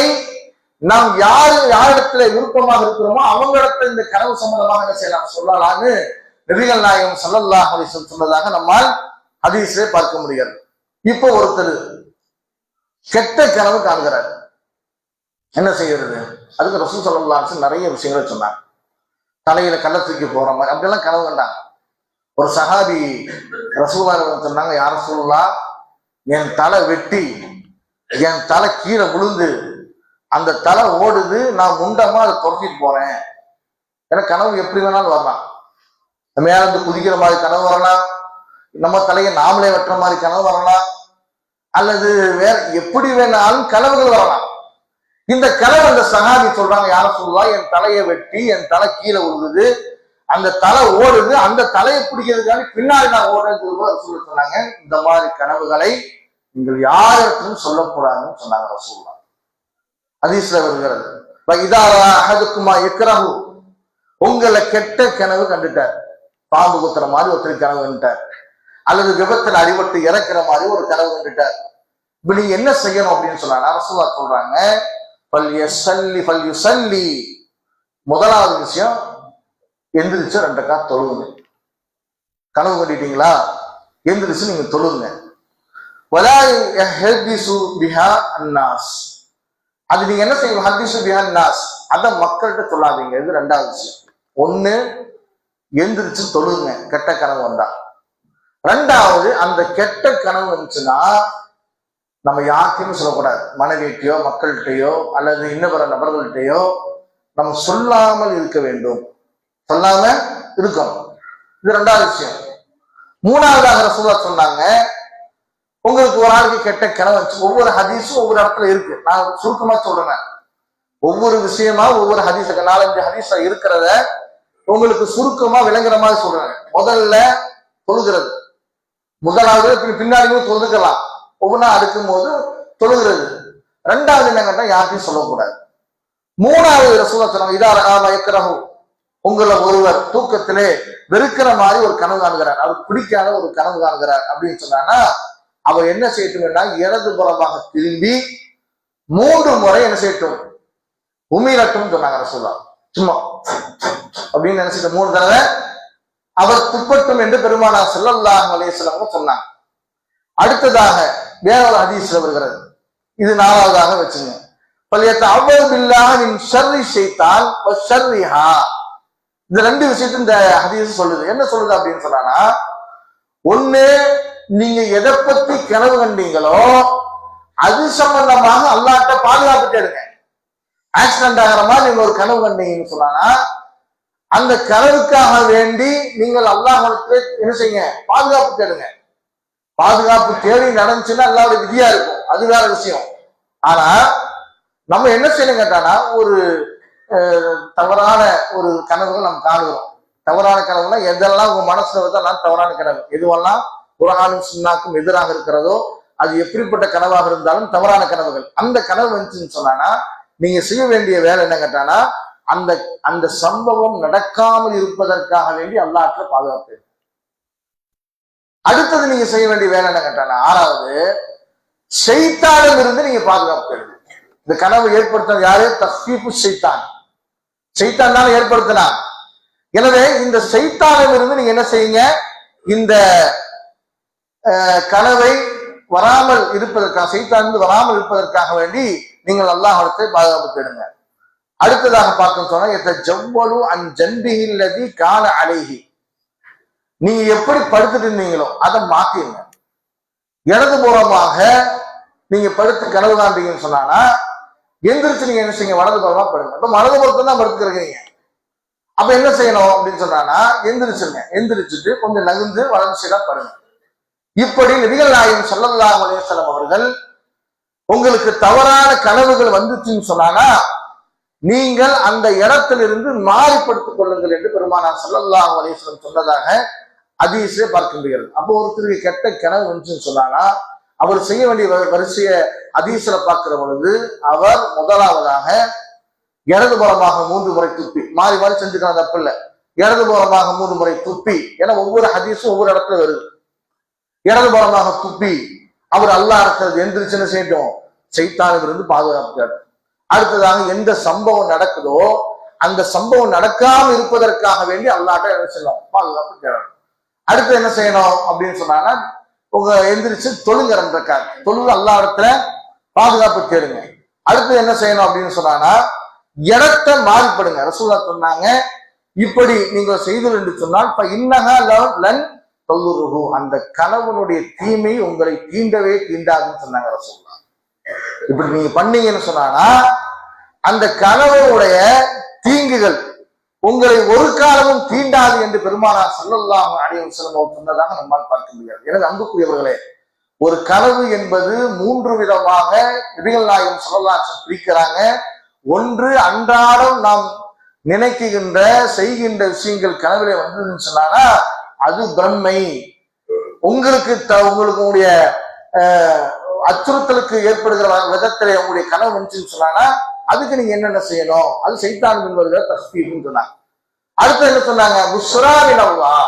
நாம் யாரிடத்துல விருப்பமாக இருக்கிறோமோ அவங்க இடத்துல இந்த கனவு சம்பந்தமாக என்ன செய்யலாம் சொல்லலாம்னு நபிகள் நாயகம் ஸல்லல்லாஹு அலைஹி வஸல்லம் சொன்னதாக நம்மால் ஹதீஸிலே பார்க்க முடியாது. இப்போ ஒருத்தர் கெட்ட கனவு காண்கிறார், என்ன செய்யறது? அதுக்கு ரசூல் ஸல்லல்லாஹு அலைஹி வஸல்லம் நிறைய விஷயங்களை சொன்னாங்க. தலையில கள்ள தூக்கி போற மாதிரி அப்படியெல்லாம் கனவு கண்டாங்க. ஒரு சஹாபி ரசூலுல்லாஹி சொன்னாங்க, யா ரசூலுல்லாஹ், என் தலை வெட்டி என் தலை கீழே விழுந்து அந்த தலை ஓடுது, நான் முண்டமா அதை துரத்திட்டு போறேன். ஏன்னா கனவு எப்படி வேணாலும் வரலாம், மேல இருந்து குதிக்கிற மாதிரி கனவு வரலாம், நம்ம தலையை நாமளே வெட்டுற மாதிரி கனவு வரலாம், அல்லது வேற எப்படி வேணாலும் கனவுகள் வரலாம். இந்த கனவு அந்த சஹாபி சொல்றாங்க, யார சொல்லுவா, என் தலையை வெட்டி என் தலை கீழே விழுகுது, அந்த தலை ஓடுது, அந்த தலையை பிடிக்கிறதுக்காக பின்னாடி நான் ஓடுறேன்னு சொல்ல சொன்னாங்க. இந்த மாதிரி கனவுகளை நீங்கள் யாருக்கும் சொல்லக்கூடாதுன்னு சொன்னாங்க ரசூலுல்லாஹ். ஹதீஸ்ல வருகிறது, உங்களை கெட்ட கனவு கண்டுட்டார், பாம்பு குத்துற மாதிரி ஒருத்தர் கனவு கண்டுட்டார், அல்லது விபத்துல அடிபட்டு இறக்குற மாதிரி ஒரு கனவு கண்டுட்டார். இப்ப நீங்க என்ன செய்யணும் அப்படின்னு சொன்னா ரசூலுல்லாஹ் சொல்றாங்க, முதலாவது விஷயம் எந்திரிச்சு 2 ரக்காத் தொழுவுங்க. கனவு கண்டிட்டீங்களா, எந்திரிச்சு நீங்க தொழுவுங்க. அது நீங்க என்ன செய்யணும், ஹதீஸு பிஹன் நாஸ், அத மக்கள்கிட்ட சொல்லாதீங்க. இது 2வது விஷயம். 1 எந்திரிச்சு தொழுங்க கெட்ட கனவு வந்தா. 2வது அந்த கெட்ட கனவு வந்துச்சுன்னா நம்ம யாருக்குமே சொல்லக்கூடாது, மனைவிட்டையோ மக்கள்கிட்டயோ அல்லது இன்னபிற நபர்கள்ட்டையோ நம்ம சொல்லாமல் இருக்க வேண்டும், சொல்லாம இருக்கணும். இது 2வது விஷயம். 3வதாக ரசூலுல்லாஹ் சொன்னாங்க, உங்களுக்கு ஒரு ஆளுக்கு கெட்ட கனவு வந்துச்சு. ஒவ்வொரு ஹதீஸும் ஒவ்வொரு இடத்துல இருக்கு, நான் சுருக்கமா சொல்றேன். ஒவ்வொரு விஷயமா ஒவ்வொரு ஹதீஸ் 4-5 ஹதீஸ் இருக்கிறத உங்களுக்கு சுருக்கமா விளங்குற மாதிரி சொல்றேன். முதல்ல தொழுகிறது, முதலாவது பின்னாடியும் தொழுதுக்கலாம், ஒவ்வொன்றா அடுக்கும் போது தொழுகிறது. 2வது என்ன கேட்டா யாருக்கும் சொல்லக்கூடாது. 3வது ரசூலுல்லாஹ் சொன்னாங்க, இதா ரஅ உங்களை ஒருவர் தூக்கத்திலே வெறுக்கிற மாதிரி ஒரு கனவு காண்கிறார், அவருக்கு பிடிக்காத ஒரு கனவு காண்கிறார் அப்படின்னு சொன்னாங்கன்னா அவர் என்ன செய்யட்டும்னா இடது புறமாக திரும்பி 3 முறை என்ன செய்யட்டும், உமிழட்டும் சொன்னாங்க ரசூலுல்லாஹ். சும்மா அப்படின்னு நினைச்சிட்டு 3 தடவை அவர் துப்பட்டும் என்று பெருமானார் ஸல்லல்லாஹு அலைஹி வஸல்லம் சொன்னாங்க. அடுத்ததாக வேற ஒரு ஹதீஸ்ல வருகிறது, இது 4வதாக வச்சுங்க. பல்யத்தஅவ்வது பில்லாஹி மின் ஷர்ரி ஷைத்தான் வ ஷர்ரிஹா. இந்த 2 விஷயத்தையும் இந்த ஹதீஸ் சொல்லுது. என்ன சொல்லுது அப்படின்னு சொன்னானா, 1 நீங்க எதை பத்தி கனவு கண்டீங்களோ அது சம்பந்தமாக அல்லாஹ்ட்ட பாதுகாப்பு தேடுங்க. ஆக்சிடென்ட் ஆகிற மாதிரி நீங்க ஒரு கனவு கண்டீங்கன்னு சொன்னா அந்த கனவுக்காக வேண்டி நீங்கள் அல்லாஹ்விடத்திலே என்ன செய்யுங்க, பாதுகாப்பு தேடுங்க. பாதுகாப்பு தேடி நடந்துச்சுன்னா அல்லாஹ்வுடைய விதியா இருக்கும், அது வேற விஷயம். ஆனா நம்ம என்ன செய்யணும் கேட்டானா, ஒரு தவறான ஒரு கனவுகள் நம்ம காணுகிறோம். தவறான கனவுனா எதெல்லாம் உங்க மனசுல வருதெல்லாம் தவறான கனவு, எதுவெல்லாம் குர்ஆனும் சுன்னாக்கும் எதிராக இருக்கிறதோ அது எப்படிப்பட்ட கனவாக இருந்தாலும் தவறான கனவுகள். அந்த கனவு வந்துச்சுன்னு சொன்னானா நீங்க செய்ய வேண்டிய வேலை என்ன கேட்டானா, அந்த அந்த சம்பவம் நடக்காமல் இருப்பதற்காக வேண்டி அல்லாஹ்ட்ட பாதுகாப்பு. அடுத்தது நீங்க செய்ய வேண்டிய வேலை என்ன கேட்டானா, 6வது ஷைத்தானிடம் இருந்து நீங்க பாதுகாப்பு தேடுங்க. இந்த கனவு ஏற்படுத்தினது யாரு? தஸ்பீபு ஷைத்தான். ஷைத்தான் தான் ஏற்படுத்தினான். எனவே இந்த ஷைத்தானிடம் இருந்து நீங்க என்ன செய்யுங்க? இந்த கனவை வராமல் இருப்பதற்காக, ஷைத்தான் வராமல் இருப்பதற்காக வேண்டி நீங்கள் அல்லாஹ்விடத்தை பாதுகாப்பு தேடுங்க. அடுத்ததாக பார்த்தோம் சொன்னா ஜவ்வலு அன் ஜன்பிஹில்லதி கான அலைஹி. நீங்க எப்படி படுத்துட்டு இருந்தீங்களோ அதை மாத்திடுங்க. இடதுபுறமாக நீங்க படுத்து கனவு காண்றீங்கன்னு சொன்னானா எந்திரிச்சு நீங்க என்ன செய்யுங்க? வலதுபுறமா படுங்க. இப்ப வலதுபுறத்துல தான் படுத்துக்கிறீங்க. அப்ப என்ன செய்யணும் அப்படின்னு சொன்னானா எந்திரிச்சுங்க. எந்திரிச்சுட்டு கொஞ்சம் நகுந்து வலது சைடா படுங்க. இப்படி நபிகள் நாயகம் ஸல்லல்லாஹு அலைஹி வஸல்லம் அவர்கள் உங்களுக்கு தவறான கனவுகள் வந்துச்சுன்னு சொன்னானா நீங்கள் அந்த இடத்திலிருந்து மாறிப்படுத்திக் கொள்ளுங்கள் என்று பெருமானார் ஸல்லல்லாஹு அலைஹி வஸல்லம் சொன்னதாக ஹதீஸிலே பார்க்க முடியாது. அப்போ ஒருத்தருக்கு கெட்ட கனவு வந்துச்சுன்னு சொன்னானா அவர் செய்ய வேண்டிய வரிசைய ஹதீஸ்ல பார்க்கிற பொழுது அவர் முதலாவதாக இடதுபுறமாக 3 முறை துப்பி, மாறி மாறி செஞ்சுக்கலாம், தப்பு இல்லை. இடதுபுறமாக 3 முறை துப்பி, ஏன்னா ஒவ்வொரு ஹதீஸும் ஒவ்வொரு இடத்துல வருது. இடதுபுறமாக துப்பி அவர் அல்லாஹ் இருக்கிறது எந்திரிச்சுன்னு செய்யட்டும், ஷைத்தானிலிருந்து பாதுகாப்பு. அடுத்ததாக எந்த சம்பவம் நடக்குதோ அந்த சம்பவம் நடக்காம இருப்பதற்காக வேண்டி அல்லாஹ்ட்ட என்ன செய்யணும்? பாதுகாப்பு தேடணும். அடுத்து என்ன செய்யணும் அப்படின்னு சொன்னாங்கன்னா உங்க எந்திரிச்சு தொழுங்க, 2 ரக்காத் தொழுது அல்லாஹ் இடத்துல பாதுகாப்பு தேடுங்க. அடுத்து என்ன செய்யணும் அப்படின்னு சொன்னாங்கன்னா இடத்தை மாறிப்படுங்க. ரசூலுல்லாஹ் சொன்னாங்க இப்படி நீங்க செய்தல் என்று சொன்னால் இன்னஹா லன் தல்லுருஹு, அந்த கனவுனுடைய தீமை உங்களை தீண்டவே தீண்டாதுன்னு சொன்னாங்க ரசூலுல்லாஹ். இப்படி நீங்க பண்ணீங்கன்னு சொன்னானா அந்த கனவுடைய தீங்குகள் உங்களை ஒரு காலமும் தீண்டாது என்று பெருமானார் ஸல்லல்லாஹு அலைஹி வஸல்லம் சொன்னதாக நம்மால் பார்க்க முடியாது. எனவே அன்புக்குரியவர்களே, ஒரு கனவு என்பது 3 விதமாக நபிகள் நாயகம் ஸல்லல்லாஹு அலைஹி வஸல்லம் பிரிக்கிறாங்க. ஒன்று, அன்றாடம் நாம் நினைக்கின்ற செய்கின்ற விஷயங்கள் கனவிலே வந்ததுன்னு சொன்னானா அது பிரம்மை. உங்களுக்கு உங்களுடைய அச்சுறுத்தலுக்கு ஏற்படுகிற விதத்திலே உங்களுடைய கனவு வந்துச்சுன்னு சொன்னானா அதுக்கு நீங்க என்னென்ன செய்யணும்? அது ஷைத்தான் என்பது தஸ்பீஹ்னு சொன்னாங்க. அடுத்து என்ன சொன்னாங்க? புஷ்ராமின் அல்லாஹ்.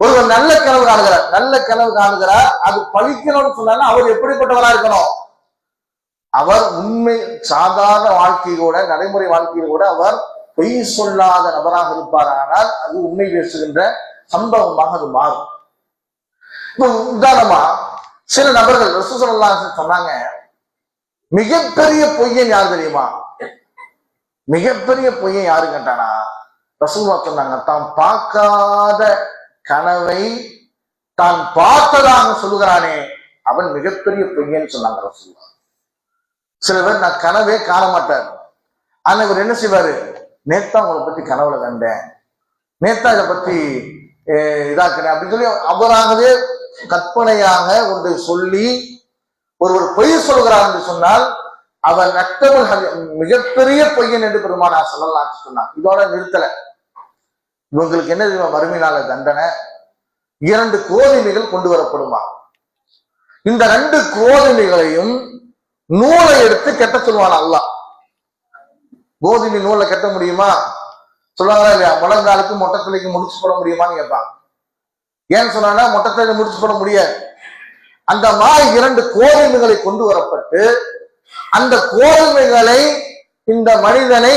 ஒருவர் நல்ல கனவு காணுகிறார், நல்ல கனவு காணுகிறார், அது பழிக்கணும்னு சொன்னாங்க. அவர் எப்படிப்பட்டவரா இருக்கணும்? அவர் உண்மை சாதாரண வாழ்க்கையோட, நடைமுறை வாழ்க்கையோட அவர் பொய் சொல்லாத நபராக இருப்பார். ஆனால் அது உண்மை பேசுகின்ற சம்பவமாக அது மாறும். உதாரணமா சில நபர்கள் ரசூலுல்லாஹி ஸல்லல்லாஹு அலைஹி வஸல்லம் சொன்னாங்க, மிகப்பெரிய பொய்யன் யாரு தெரியுமா? மிகப்பெரிய பொய்யன் யாரு கேட்டானா ரசூலுல்லாஹ் சொன்னாங்க, தான் பார்க்காத கனவை தான் பார்த்ததாக சொல்லுகிறானே அவன் மிகப்பெரிய பொய்யன்னு சொன்னாங்க ரசூலுல்லாஹ். சில பேர் நான் கனவே காண மாட்டார், ஆனா இவர் என்ன செய்வாரு? நேத்தா உங்களை பத்தி கனவுல கண்டேன், நேத்தா இதை பத்தி இதாக்குறேன் அப்படின்னு சொல்லி அவராகவே கற்பனையாக ஒன்றை சொல்லி ஒருவர் பொய் சொல்கிறார் என்று சொன்னால் அவர் மிகப்பெரிய பொய்யன் என்று பெருமானார் ஸல்லல்லாஹு அலைஹி வஸல்லம் சொன்னார். இதோட நிறுத்தல. இவங்களுக்கு என்ன தெரியுமா மறுமையினால தண்டனை? 2 கோதுமைகள் கொண்டு வரப்படுமா. இந்த 2 கோதுமைகளையும் நூலை எடுத்து கெட்ட சொல்லுவான் அல்லாஹ். கோதுமை நூலை கெட்ட முடியுமா? சொல்லுவாங்களா இல்லையா? முழங்காலுக்கு மொட்டத்திலைக்கு முடிச்சு போட முடியுமான்னு கேட்பாங்க. ஏன்னு சொன்னா மொட்டத்தில முடிச்சு போட முடியாது. அந்த மாதிரி 2 கோதுமைகளை கொண்டு வரப்பட்டு அந்த கோதுமைகளை இந்த மனிதனை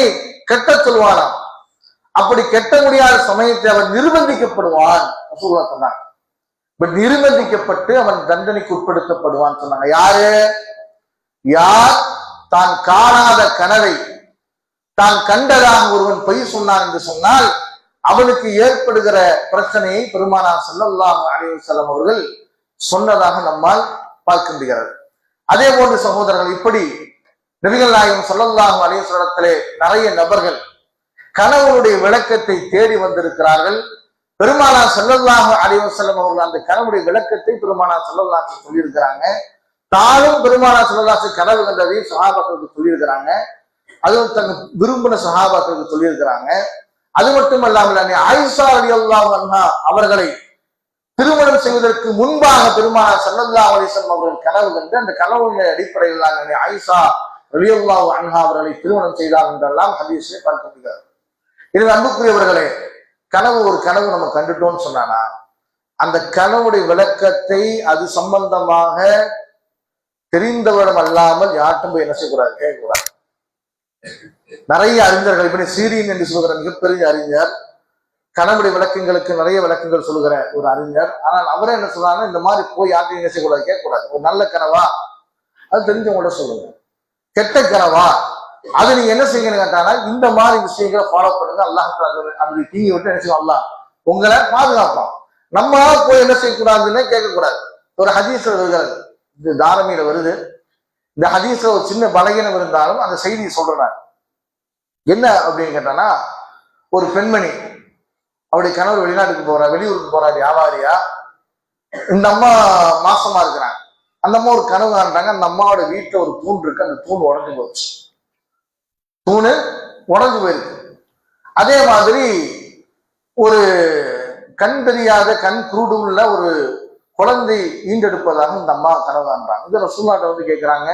கெட்ட சொல்வானாம். அப்படி கெட்ட முடியாத சமயத்தை அவன் நிர்பந்திக்கப்படுவான் சொன்னாங்க. நிர்பந்திக்கப்பட்டு அவன் தண்டனைக்கு உட்படுத்தப்படுவான் சொன்னாங்க. யாரு? யார் தான் காணாத கனவை தான் கண்டதாக ஒருவன் பொய் சொன்னான் என்று சொன்னால் அவனுக்கு ஏற்படுகிற பிரச்சனையை பெருமானார் ஸல்லல்லாஹு அலைஹி வஸல்லம் அவர்கள் சொன்னதாக நம்மால் பார்க்க முடிகிறது. அதே போன்று சகோதரர்கள், இப்படி நபிகள் நாயகம் ஸல்லல்லாஹு அலைஹி வஸல்லத்திலே நிறைய நபர்கள் கனவுடைய விளக்கத்தை தேடி வந்திருக்கிறார்கள். பெருமானார் ஸல்லல்லாஹு அலைஹி வஸல்லம் அவர்கள் அந்த கனவுடைய விளக்கத்தை பெருமானார் ஸல்லல்லாஹு அலைஹி சொல்லியிருக்கிறாங்க. தானும் பெருமானார் ஸல்லல்லாஹு அலைஹி கனவு கண்டதை சஹாபாக்களுக்கு சொல்லியிருக்கிறாங்க. அதுவும் தங்க விரும்பின சஹாபாக்களுக்கு சொல்லியிருக்கிறாங்க. அது மட்டும் அல்லாமல் ஆயிஷா ரலியல்லாஹு அன்ஹா அவர்களை திருமணம் செய்வதற்கு முன்பாக பெருமானார் ஸல்லல்லாஹு அலைஹி வஸல்லம் அவர்கள் கனவு கண்டு அந்த கனவுடைய அடிப்படையில் ஆயிஷா ரலியல்லாஹு அன்ஹா அவர்களை திருமணம் செய்தார் என்றெல்லாம் ஹதீஸிலே பார்க்க முடியாது. இது அன்புக்குரியவர்களே, கனவு ஒரு கனவு நம்ம கண்டுட்டோம்னு சொன்னானா அந்த கனவுடைய விளக்கத்தை அது சம்பந்தமாக தெரிந்தவரிடம் அல்லாமல் யார்ட்டும் போய் என்ன செய்யக்கூடாது, கேட்கக்கூடாது. நிறைய அறிஞர்கள் இப்படி சீரியன் என்று சொல்கிற மிகப்பெரிய அறிஞர், கனவுடைய விளக்கங்களுக்கு நிறைய விளக்கங்கள் சொல்லுகிற ஒரு அறிஞர். ஆனால் அவரே என்ன சொல்றாங்க, இந்த மாதிரி போய் யார்ட்டையும் என்ன செய்யக்கூடாது, கேட்கக்கூடாது. ஒரு நல்ல கனவா அது தெரிஞ்சவங்கள்ட்ட சொல்லுங்க, கெட்ட கனவா அது நீங்க என்ன செய்யணும்னு கேட்டானா இந்த மாதிரி விஷயங்களை ஃபாலோ பண்ணுங்க. அல்லாஹ் அப்படி தீங்கி விட்டு என்ன செய்வோம், அல்லாஹ் உங்களை பாதுகாப்பான். நம்ம போய் என்ன செய்யக்கூடாதுன்னு கேட்கக்கூடாது. ஒரு ஹதீஸ்ல வருகிறது, இது தாரமியில வருது. இந்த ஹதீஸ்ல ஒரு சின்ன பலகீனம் இருந்தாலும் அந்த செய்தியை சொல்றேன். என்ன அப்படின்னு கேட்டானா, ஒரு பெண்மணி அவருடைய கணவர் வெளிநாட்டுக்கு போறார், வெளியூருக்கு போறாரு வியாபாரியா. இந்த அம்மா மாசமா இருக்கிறாங்க. அந்த அம்மா ஒரு கனவு காண்றாங்க, அந்த அம்மாவோட வீட்டுல ஒரு தூண் இருக்கு, அந்த தூண் உடஞ்சு போச்சு, தூணு உடஞ்சு போயிருக்கு. அதே மாதிரி ஒரு கண் தெரியாத கண் குருடும் உள்ள ஒரு குழந்தை ஈண்டெடுப்பதாக இந்த அம்மா கனவு காண்றாங்க. இது ரசூலுல்லாஹ் வந்து கேட்கிறாங்க.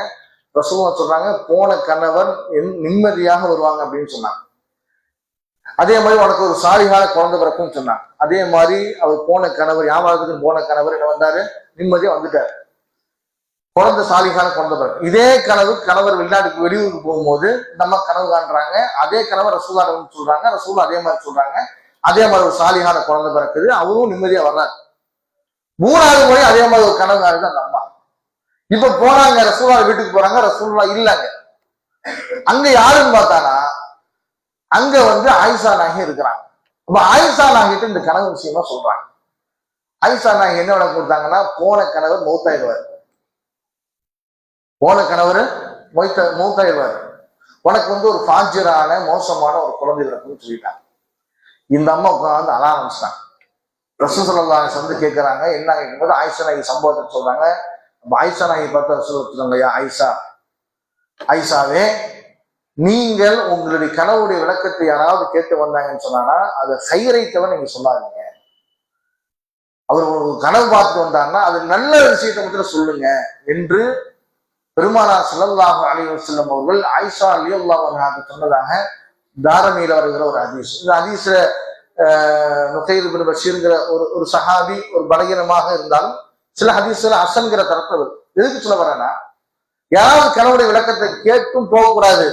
ரசூலுல்லாஹ் சொல்றாங்க, போன கணவர் நிம்மதியாக வருவாங்க அப்படின்னு சொன்னாங்க. அதே மாதிரி உனக்கு ஒரு சாலிகான குழந்தை பிறக்கும்னு சொன்னாங்க. அதே மாதிரி அவர் போன கணவர், வியாபாரத்துக்கு போன கணவர் என்ன வந்தாரு, நிம்மதியா வந்துட்டாரு, குழந்தை சாலிகான குழந்தை பிறகு. இதே கணவர் வெளிநாட்டுக்கு வெளியூருக்கு போகும்போது நம்ம கனவு காண்றாங்க. அதே கணவர் ரசூலுல்லாஹ் வந்து சொல்றாங்க, ரசூலுல்லாஹ் அதே மாதிரி சொல்றாங்க. அதே மாதிரி ஒரு சாலிகான குழந்தை பிறக்குது, அவரும் நிம்மதியா வர்றாரு. 3வது முறை அதே மாதிரி ஒரு கனவு காணுது அந்த அம்மா. இப்ப போறாங்க, ரசூலுல்லாஹ் வீட்டுக்கு போறாங்க, ரசூலுல்லாஹ் இல்லைங்க. அங்க யாருன்னு பார்த்தானா, அங்க வந்து ஆயிஷா நாயகி இருக்கிறாங்க. அப்ப ஆயிஷா நாயகிட்ட இந்த கனவு விஷயமா சொல்றாங்க. ஆயிஷா நாயகி என்ன விளக்கம் கொடுத்தாங்கன்னா, போன கணவர் மௌத்தாயிடுவார், போன கணவர் மௌத்தாயிடுவார், உனக்கு வந்து ஒரு பாஜிரான மோசமான ஒரு குழந்தை பிறக்குன்னு சொல்லிட்டாங்க. இந்த அம்மா உட்காந்து அழ ஆரம்பிச்சிட்டாங்க. ரசூல் ஸல்லல்லாஹு அலைஹி வஸல்லம் வந்து கேட்கறாங்க, என்ன என்பது ஆயிஷா நாயகி சம்பவத்தை சொல்றாங்க. ஆயிஷா நாயகி பார்த்து ரசூல் சொல்றாங்க, ஆயிஷா, ஆயிஷாவே, நீங்கள் உங்களுடைய கனவுடைய விளக்கத்தை யாராவது கேட்டு வந்தாங்கன்னு சொன்னானா அது ஹைரைத்தவன் நீங்க சொல்லாதீங்க. அவர் ஒரு கனவு பார்த்துட்டு வந்தாருன்னா அது நல்ல விஷயத்தை மட்டும் சொல்லுங்க என்று பெருமானார் ஸல்லல்லாஹு அலைஹி வஸல்லம் அவர்கள் ஆயிஷா ரலியல்லாஹு அன்ஹா சொன்னதாக தாரமியில வருகிற ஒரு ஹதீஸ். இந்த ஹதீஸ்ல நுகைர் இப்னு பஷீர்ங்கிற ஒரு சஹாபி ஒரு பலகீனமாக இருந்தாலும் சில ஹதீஸ்ல ஹஸன்கிற தரத்துல வருது. எதுக்கு சொல்ல வரேன்னா, யாராவது கனவுடைய விளக்கத்தை கேட்டும் போகக்கூடாது.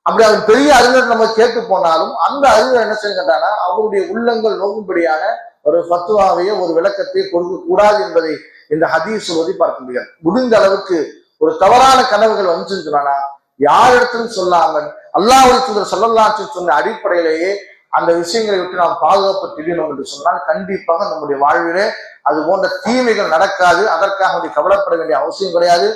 அப்படி அவர் பெரிய அறிஞர் நம்ம கேட்டு போனாலும் அந்த அறிஞர் என்ன செய்யட்டானா அவருடைய உள்ளங்கள் நோக்கும்படியான ஒரு ஃபத்வாவையோ ஒரு விளக்கத்தை கொடுக்க கூடாது என்பதை இந்த ஹதீஸ் ஓதி பார்க்க முடியாது. முடிந்த அளவுக்கு ஒரு தவறான கனவுகள் வந்துச்சுன்னா யாரிடத்திலும் சொல்லாமல் அல்லாஹ்வுடைய தூதர் ஸல்லல்லாஹு அலைஹி வஸல்லம் சொன்ன அடிப்படையிலேயே அந்த விஷயங்களை விட்டு நாம் பாதுகாப்பு தெரியணும் என்று சொன்னால் கண்டிப்பாக நம்முடைய வாழ்விலே அது போன்ற தீமைகள் நடக்காது. அதற்காக கவலைப்பட வேண்டிய அவசியம் கிடையாது.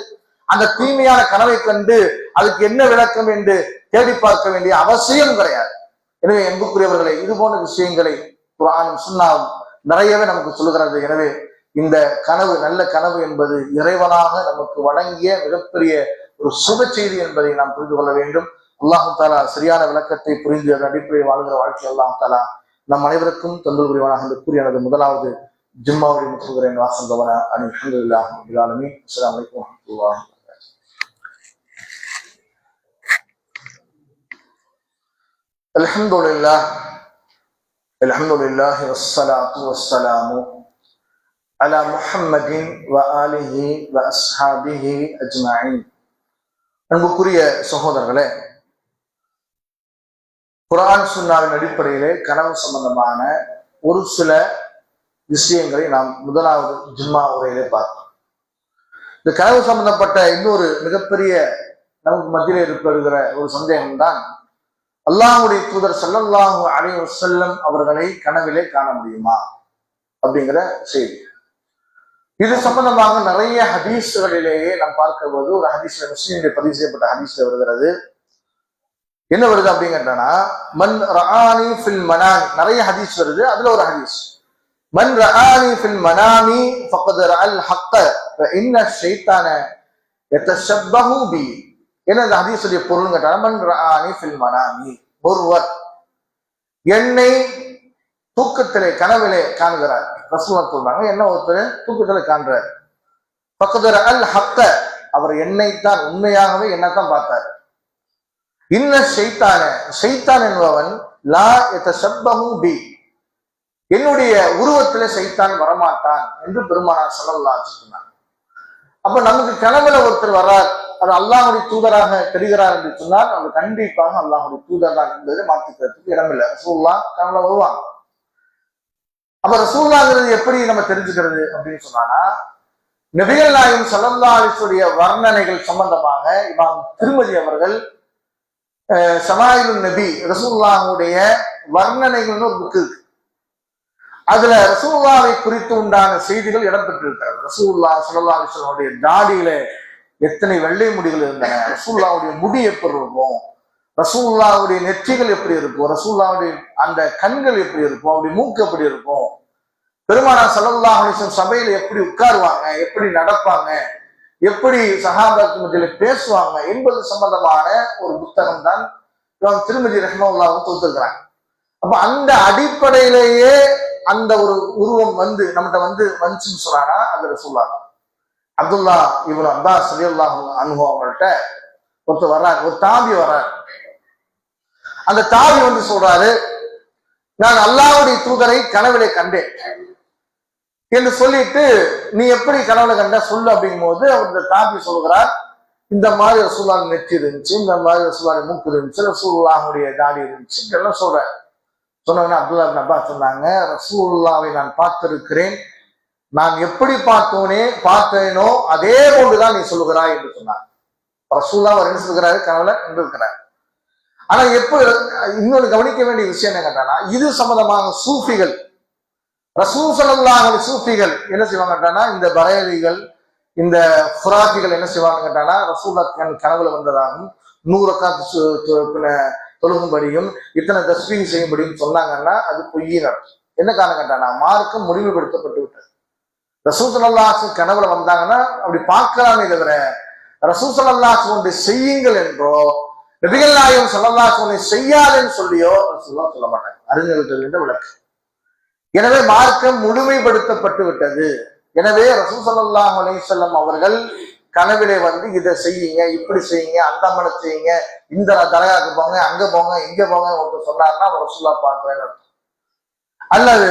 அந்த தீமையான கனவை கண்டு அதுக்கு என்ன விளக்கம் என்று தேடி பார்க்க வேண்டிய அவசியம் கிடையாது. எனவே அன்புக்குரியவர்களை, இது போன்ற விஷயங்களை குர்ஆனும் சுன்னாவும் நிறையவே நமக்கு சொல்லுகிறது. எனவே இந்த கனவு, நல்ல கனவு என்பது இறைவனாக நமக்கு வழங்கிய மிகப்பெரிய ஒரு சுப செய்தி என்பதை நாம் புரிந்து கொள்ள வேண்டும். அல்லாஹு தாலா சரியான விளக்கத்தை புரிந்து அதன் அடிப்படையில் வாழ்கிற வாழ்க்கை அல்லாஹு தாலா நம் அனைவருக்கும் தந்தல் புரிவானாக என்று கூறி எனது முதலாவது ஜும்மாவுடைய முற்றுகிறேன் வாசந்தவன அல்ஹம்துலில்லாஹி ரப்பில் ஆலமீன். அஸ்ஸலாமு அலைக்கும் வரஹ்மத்துல்லாஹி. அல்ஹம்துலில்லாஹி வஸ்ஸலாத்து வஸ்ஸலாமு அலா முஹம்மதின் வ ஆலிஹி வ அஸ்ஹாபிஹி அஜ்மஈன். அன்புக்குரிய சகோதரர்களே, குர்ஆன் சுன்னாவின் அடிப்படையிலே கனவு சம்பந்தமான ஒரு சில விஷயங்களை நாம் முதலாவது ஜும்மா உரையிலே பார்த்தோம். இந்த கனவு சம்பந்தப்பட்ட இன்னொரு மிகப்பெரிய நமக்கு மத்தியிலே ஏற்படுகிற ஒரு சந்தேகம்தான், அல்லாஹ்வுடைய தூதர் ஸல்லல்லாஹு அலைஹி வஸல்லம் அவர்களை கனவிலே காண முடியுமா அப்படிங்கிற செய்தி. இது சம்பந்தமாக நிறைய ஹதீஸ்களிலேயே நாம் பார்க்கும்போது ஒரு ஹதீஸ்ல, முஸ்லிமிலே பதிவு செய்யப்பட்ட ஹதீஸ்ல வருகிறது. என்ன வருது அப்படிங்கன்னா, மன் ரஆனி ஃபில் மனாமி, நிறைய ஹதீஸ் வருது. அதுல ஒரு ஹதீஸ், மன் ரஆனி ஃபில் மனாமி ஃபக்கத் ரஅல் ஹக்க வ இன்ன ஷைத்தான யதஷப்பஹு பி. என்ன இந்த ஹதீஸுடைய பொருள் கேட்டா, மன் ரஆனி ஃபில் மனாமி, ஒருவர் என்னை தூக்கத்திலே கனவிலே காண்கிறார். ரசூலுல்லாஹ் சொல்றாங்க, என்ன ஒருத்தர் தூக்கத்திலே காண்றார். ஃபக்கத் ரஅல் ஹக்க, அவர் என்னைத்தான், உண்மையாகவே என்னத்தான் பார்த்தார். இன்ன ஷைத்தான, ஷைத்தான் என்பவன் லா யதஷப்பஹு பி, என்னுடைய உருவத்திலே ஷைத்தான் வரமாட்டான் என்று பெருமானார் ஸல்லல்லாஹு அலைஹி வஸல்லம் சொன்னார். அப்ப நமக்கு கனவுல ஒருத்தர் வர்றார், அது அல்லாஹ்வுடைய தூதராக தெரிகிறார் என்று சொன்னால் அவர் கண்டிப்பாக அல்லாஹ்வுடைய தூதர் தான் என்பதை மாற்றிக்கிறதுக்கு இடமில்லை. ரசூலுல்லாஹ் கனவுல வருவாங்க. அப்ப ரசூலுல்லாஹ்ங்கிறது எப்படி நம்ம தெரிஞ்சுக்கிறது அப்படின்னு சொன்னா, நபிகள் நாயகம் ஸல்லல்லாஹு அலைஹி வஸல்லம் வர்ணனைகள் சம்பந்தமாக இமாம் திருமதி அவர்கள் ஷமாயிலுன் நபி ரசூலுல்லாஹ்வுடைய வர்ணனைகள்னு ஒரு புக் இருக்கு. அதுல ரசூலுல்லாஹை குறித்து உண்டான செய்திகள் இடம்பெற்றிருக்கிறது. ரசூலுல்லாஹ் ஸல்லல்லாஹு அலைஹி வஸல்லம் தாடியில எத்தனை வெள்ளை முடிகள் இருந்தன, ரசூலுல்லாஹ்வுடைய முடி எப்படி இருக்கும், ரசூலுல்லாஹ்வுடைய நெற்றிகள் எப்படி இருக்கும், ரசூலுல்லாஹ்வுடைய அந்த கண்கள் எப்படி இருக்கும், அவருடைய மூக்கு எப்படி இருக்கும், பெருமானார் ஸல்லல்லாஹு அலைஹி வஸல்லம் சபையில எப்படி உட்காருவாங்க, எப்படி நடப்பாங்க, எப்படி சஹாபாக்கள் மத்தியில பேசுவாங்க என்பது சம்பந்தமான ஒரு புத்தகம் தான் திருமதி ரஹ்மத்துல்லாஹி தொகுத்திருக்கிறாங்க. அப்ப அந்த அடிப்படையிலேயே அந்த ஒரு உருவம் நம்மகிட்ட வந்துச்சுன்னு சொன்னாரா அது ரசூலுல்லாஹ். அப்துல்லா இப்னு அப்பாஸ் ரலியல்லாஹு அன்ஹு அவங்கள்ட்ட ஒருத்தர் வர்றாரு, ஒரு தாபி வர்றாரு. அந்த தாபி சொல்றாரு, நான் அல்லாஹ்வுடைய தூதரை கனவிலே கண்டேன் என்று சொல்லிட்டு, நீ எப்படி கனவுல கண்ட சொல்லு அப்படிங்கும் போது அவர் தாபி சொல்கிறார், இந்த மாதிரி ரசூலுல்லாஹ் நெற்றி இருந்துச்சு, இந்த மாதிரி ரசூலுல்லாஹ் மூக்கு இருந்துச்சு, ரசூலுல்லாஹ்வுடைய தாடி இருந்துச்சு இதெல்லாம் சொல்றேன். சொன்னவொடனே அப்துல்லா இப்னு அப்பாஸ் சொன்னாங்க, ரசூலுல்லாஹை நான் பார்த்திருக்கிறேன், நான் எப்படி பார்த்தேனோ அதே போன்றுதான் நீ சொல்லுகிறாய் என்று சொன்னார். ரசூலுல்லாஹ் அவர் என்ன சொல்கிறாரு, கனவுல என்று இருக்கிறார். ஆனா இன்னொரு கவனிக்க வேண்டிய விஷயம் என்ன கேட்டானா, இது சம்பந்தமாக சூஃபிகள் ரசூல் ஸல்லல்லாஹு அலைஹி சூஃபிகள் என்ன செய்வாங்க கேட்டானா, இந்த பரேலிகள் இந்த ஃபுராத்திகள் என்ன செய்வாங்க கேட்டானா, ரசூலுல்லாஹ் கனவுல வந்ததாகவும் 100 ரக்காத் தொழுகும்படியும் இத்தனை தஸ்பீஹ் செய்யும்படியும் சொன்னாங்கன்னா அது பொய்யின் அர்த்தம். என்ன காரணம் கேட்டானா, மார்க்கம் முடிவுபடுத்தப்பட்டு விட்டது. ரசூல் ஸல்லல்லாஹு அலைஹி வஸல்லம் கனவுல வந்தாங்கன்னா அப்படி பார்க்கலாமே தவிர ரசூல் ஸல்லல்லாஹு அலைஹி வஸல்லம் செய்யுங்கள் என்றோ நபிகள் நாயகம் ஸல்லல்லாஹு அலைஹி வஸல்லம் செய்யாதுன்னு சொல்லியோ ரசூலுல்லாஹ் சொல்ல மாட்டாங்க. அறிஞர்கள் விளக்கு. எனவே மார்க்கம் முழுமைப்படுத்தப்பட்டு விட்டது. எனவே ரசூல் ஸல்லல்லாஹு அலைஹி வஸல்லம் அவர்கள் கனவிலே இதை செய்யுங்க, இப்படி செய்யுங்க, அந்த அமலை செய்யுங்க, இந்த தரகாக்கு போங்க, அங்க போங்க, இங்க போங்க ஒருத்தர் சொன்னாருன்னா ரசூலுல்லாஹ் பார்க்கிறேன்னு அர்த்தம். அல்லது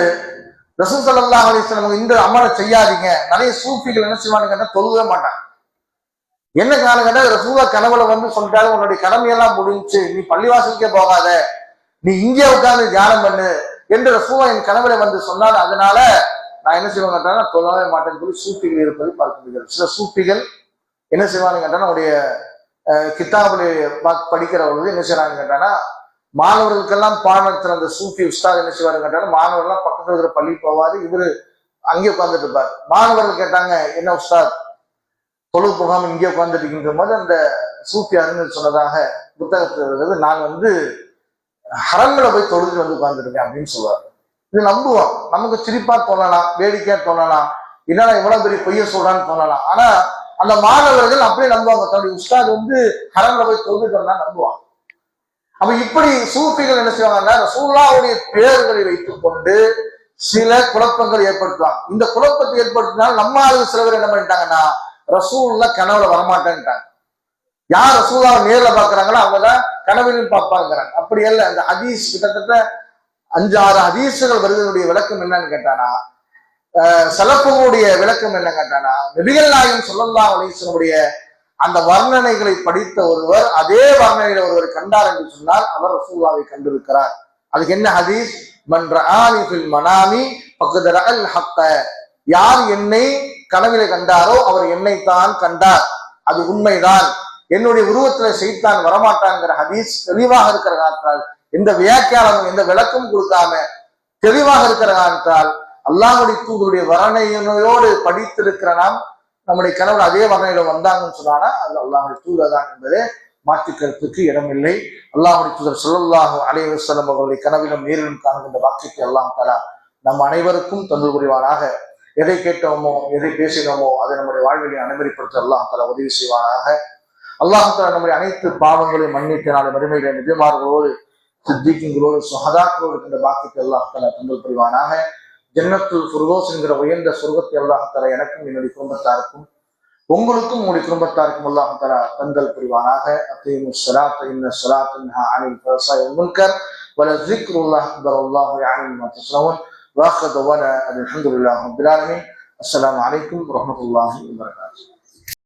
ரசூல் ஸல்லல்லாஹு அலைஹி வஸல்லம் இந்த அமலை செய்யாதீங்க, நிறைய சூஃபிகள் என்ன செய்வான்னு கேட்டா தொழுவே மாட்டாங்க. என்ன காரணம் கேட்டா, ரசூலுல்லாஹ் கனவுல சொல்லிட்டாரு, உன்னுடைய கடமையெல்லாம் முடிஞ்சு, நீ பள்ளிவாசலுக்கே போகாத, நீ இங்கே உட்கார்ந்து தியானம் பண்ணு என்று ரசூலுல்லாஹ் என் கனவுல சொன்னார். அதனால நான் என்ன செய்வாங்க கேட்டானா தொழவே மாட்டேன்னு சொல்லி சூஃபிகள் இருப்பதை பார்க்க முடியாது. சில சூஃபிகள் என்ன செய்வான்னு கேட்டானா, உடைய கித்தாபுல படிக்கிறவர்கள் என்ன செய்யறாங்க கேட்டானா, மாணவர்களுக்கெல்லாம் பாடத்துல அந்த சூஃபி உஸ்தாத் என்ன செய்வாரு கேட்டானா, மாணவர்கள்லாம் பக்கத்துல இருக்கிற பள்ளி போவாரு, இவரு அங்கே உட்கார்ந்துட்டு இருப்பார். மாணவர்கள் கேட்டாங்க, என்ன உஸ்தாத் தொழுவு போகாம இங்கே உட்கார்ந்துட்டு இருக்கின்ற போது அந்த சூஃபி அறிஞர் சொன்னதாக புத்தகத்தில் நான் ஹரம்ல போய் தொழுதுட்டு உட்கார்ந்துருக்கேன் அப்படின்னு சொல்லுவார். இது நம்புவோம், நமக்கு சிரிப்பா தோணலாம், வேடிக்கையா தோணலாம், என்னடா இவ்வளவு பெரிய பொய்ய சொல்றான்னு தோணலாம். ஆனா அந்த மாணவர்கள் அப்படியே நம்புவாங்க, தன்னுடைய உஸ்தாத் ஹரம்ல போய் தொழுதுட்டு வந்தா நம்புவாங்க. அப்ப இப்படி சூஃபிகள் என்ன செய்வாங்கன்னா, ரசூலுல்லாஹ்வுடைய பெயர்களை வைத்துக் கொண்டு சில குழப்பங்கள் ஏற்படுத்துவாங்க. இந்த குழப்பத்தை ஏற்படுத்தினால் நம்ம ஆளுங்க சில பேர் என்ன பண்ணிட்டாங்கன்னா, ரசூலுல்லாஹ் கனவுல வரமாட்டேன்ட்டாங்க. யார் ரசூலுல்லாஹ் நேர்ல பாக்குறாங்களோ அவங்கதான் கனவிலும் பார்ப்பாங்கிறாங்க. அப்படி அல்ல. அந்த ஹதீஸ் கிட்டத்தட்ட 5-6 ஹதீஸ்கள் வருவதனுடைய விளக்கம் என்னன்னு கேட்டானா, சலஃபுடைய விளக்கம் என்ன கேட்டானா, நபிகள் நாயகம் ஸல்லல்லாஹு அலைஹி வஸல்லம் அந்த வர்ணனைகளை படித்த ஒருவர் அதே வர்ணனையில ஒருவர் கண்டார் என்று சொன்னால் அவர் ரசூலுல்லாஹை கண்டிருக்கிறார். அதுக்கு என்ன ஹதீஸ்? மன் ரஆனி ஃபில் மனாமி ஃபக்கத் ரஅல் ஹக்க. யார் என்னை கனவிலே கண்டாரோ அவர் என்னைத்தான் கண்டார், அது உண்மைதான், என்னுடைய உருவத்துல சைத்தான் வரமாட்டான்ங்கிற ஹதீஸ் தெளிவாக இருக்கிற காரணத்தால், எந்த வியாக்கியானமும் எந்த விளக்கமும் கொடுக்காம தெளிவாக இருக்கிற காரணத்தால் அல்லாஹ்வுடைய தூதருடைய வர்ணனையோடு படித்திருக்கிற நாம் நம்முடைய கனவுல அதே வர்ணனையில வந்தாங்கன்னு சொன்னானா அது அல்லாஹ்வுடைய தூதர் தான் என்பதே மாற்றுக்கிறதுக்கு இடமில்லை. அல்லாஹ்வுடைய தூதர் ஸல்லல்லாஹு அலைஹி வஸல்லம் அவர்களுடைய கனவிலும் நேரிலும் காணுகின்ற வாக்கியத்தை அல்லாஹ் தஆலா நம் அனைவருக்கும் தந்தல் புரிவானாக. எதை கேட்டோமோ எதை பேசினோமோ அதை நம்முடைய வாழ்விலை அனுமதிப்படுத்த அல்லாஹ் தஆலா உதவி செய்வானாக. அல்லாஹ் தஆலா நம்முடைய அனைத்து பாவங்களையும் மன்னித்து நாளை மறுமையிலே நபிமார்களோடு சித்திகீங்களோடு சுஹதாக்களோடு இருக்கின்ற பாக்கியத்தை அல்லாஹ் தஆலா தந்தல் புரிவானாக. ஜன்னத்துல் ஃபிர்தௌஸ் என்கிற உயர்ந்த சொர்க்கத்தை அல்லாஹ் தஆலா எனக்கும் என்னுடைய குடும்பத்தாருக்கும் உங்களுக்கும் உங்களுடைய குடும்பத்தாருக்கும் அல்லாஹ் தஆலா தந்தல் புரிவானாக. அகீமுஸ் ஸலாத்த இன்ன ஸலாத்த தன்ஹா அனில் ஃபஹ்ஷாஇ வல் முன்கர் வ லذிக்ருல்லாஹி அக்பர் வல்லாஹு யஅலமு மா தஸ்னஊன் வ ஆখিরু தஅவானா அல்ஹம்துலில்லாஹி ரப்பில் ஆலமீன். அஸ்ஸலாமு அலைக்கும் வரஹ்மத்துல்லாஹி வபரகாத்துஹு.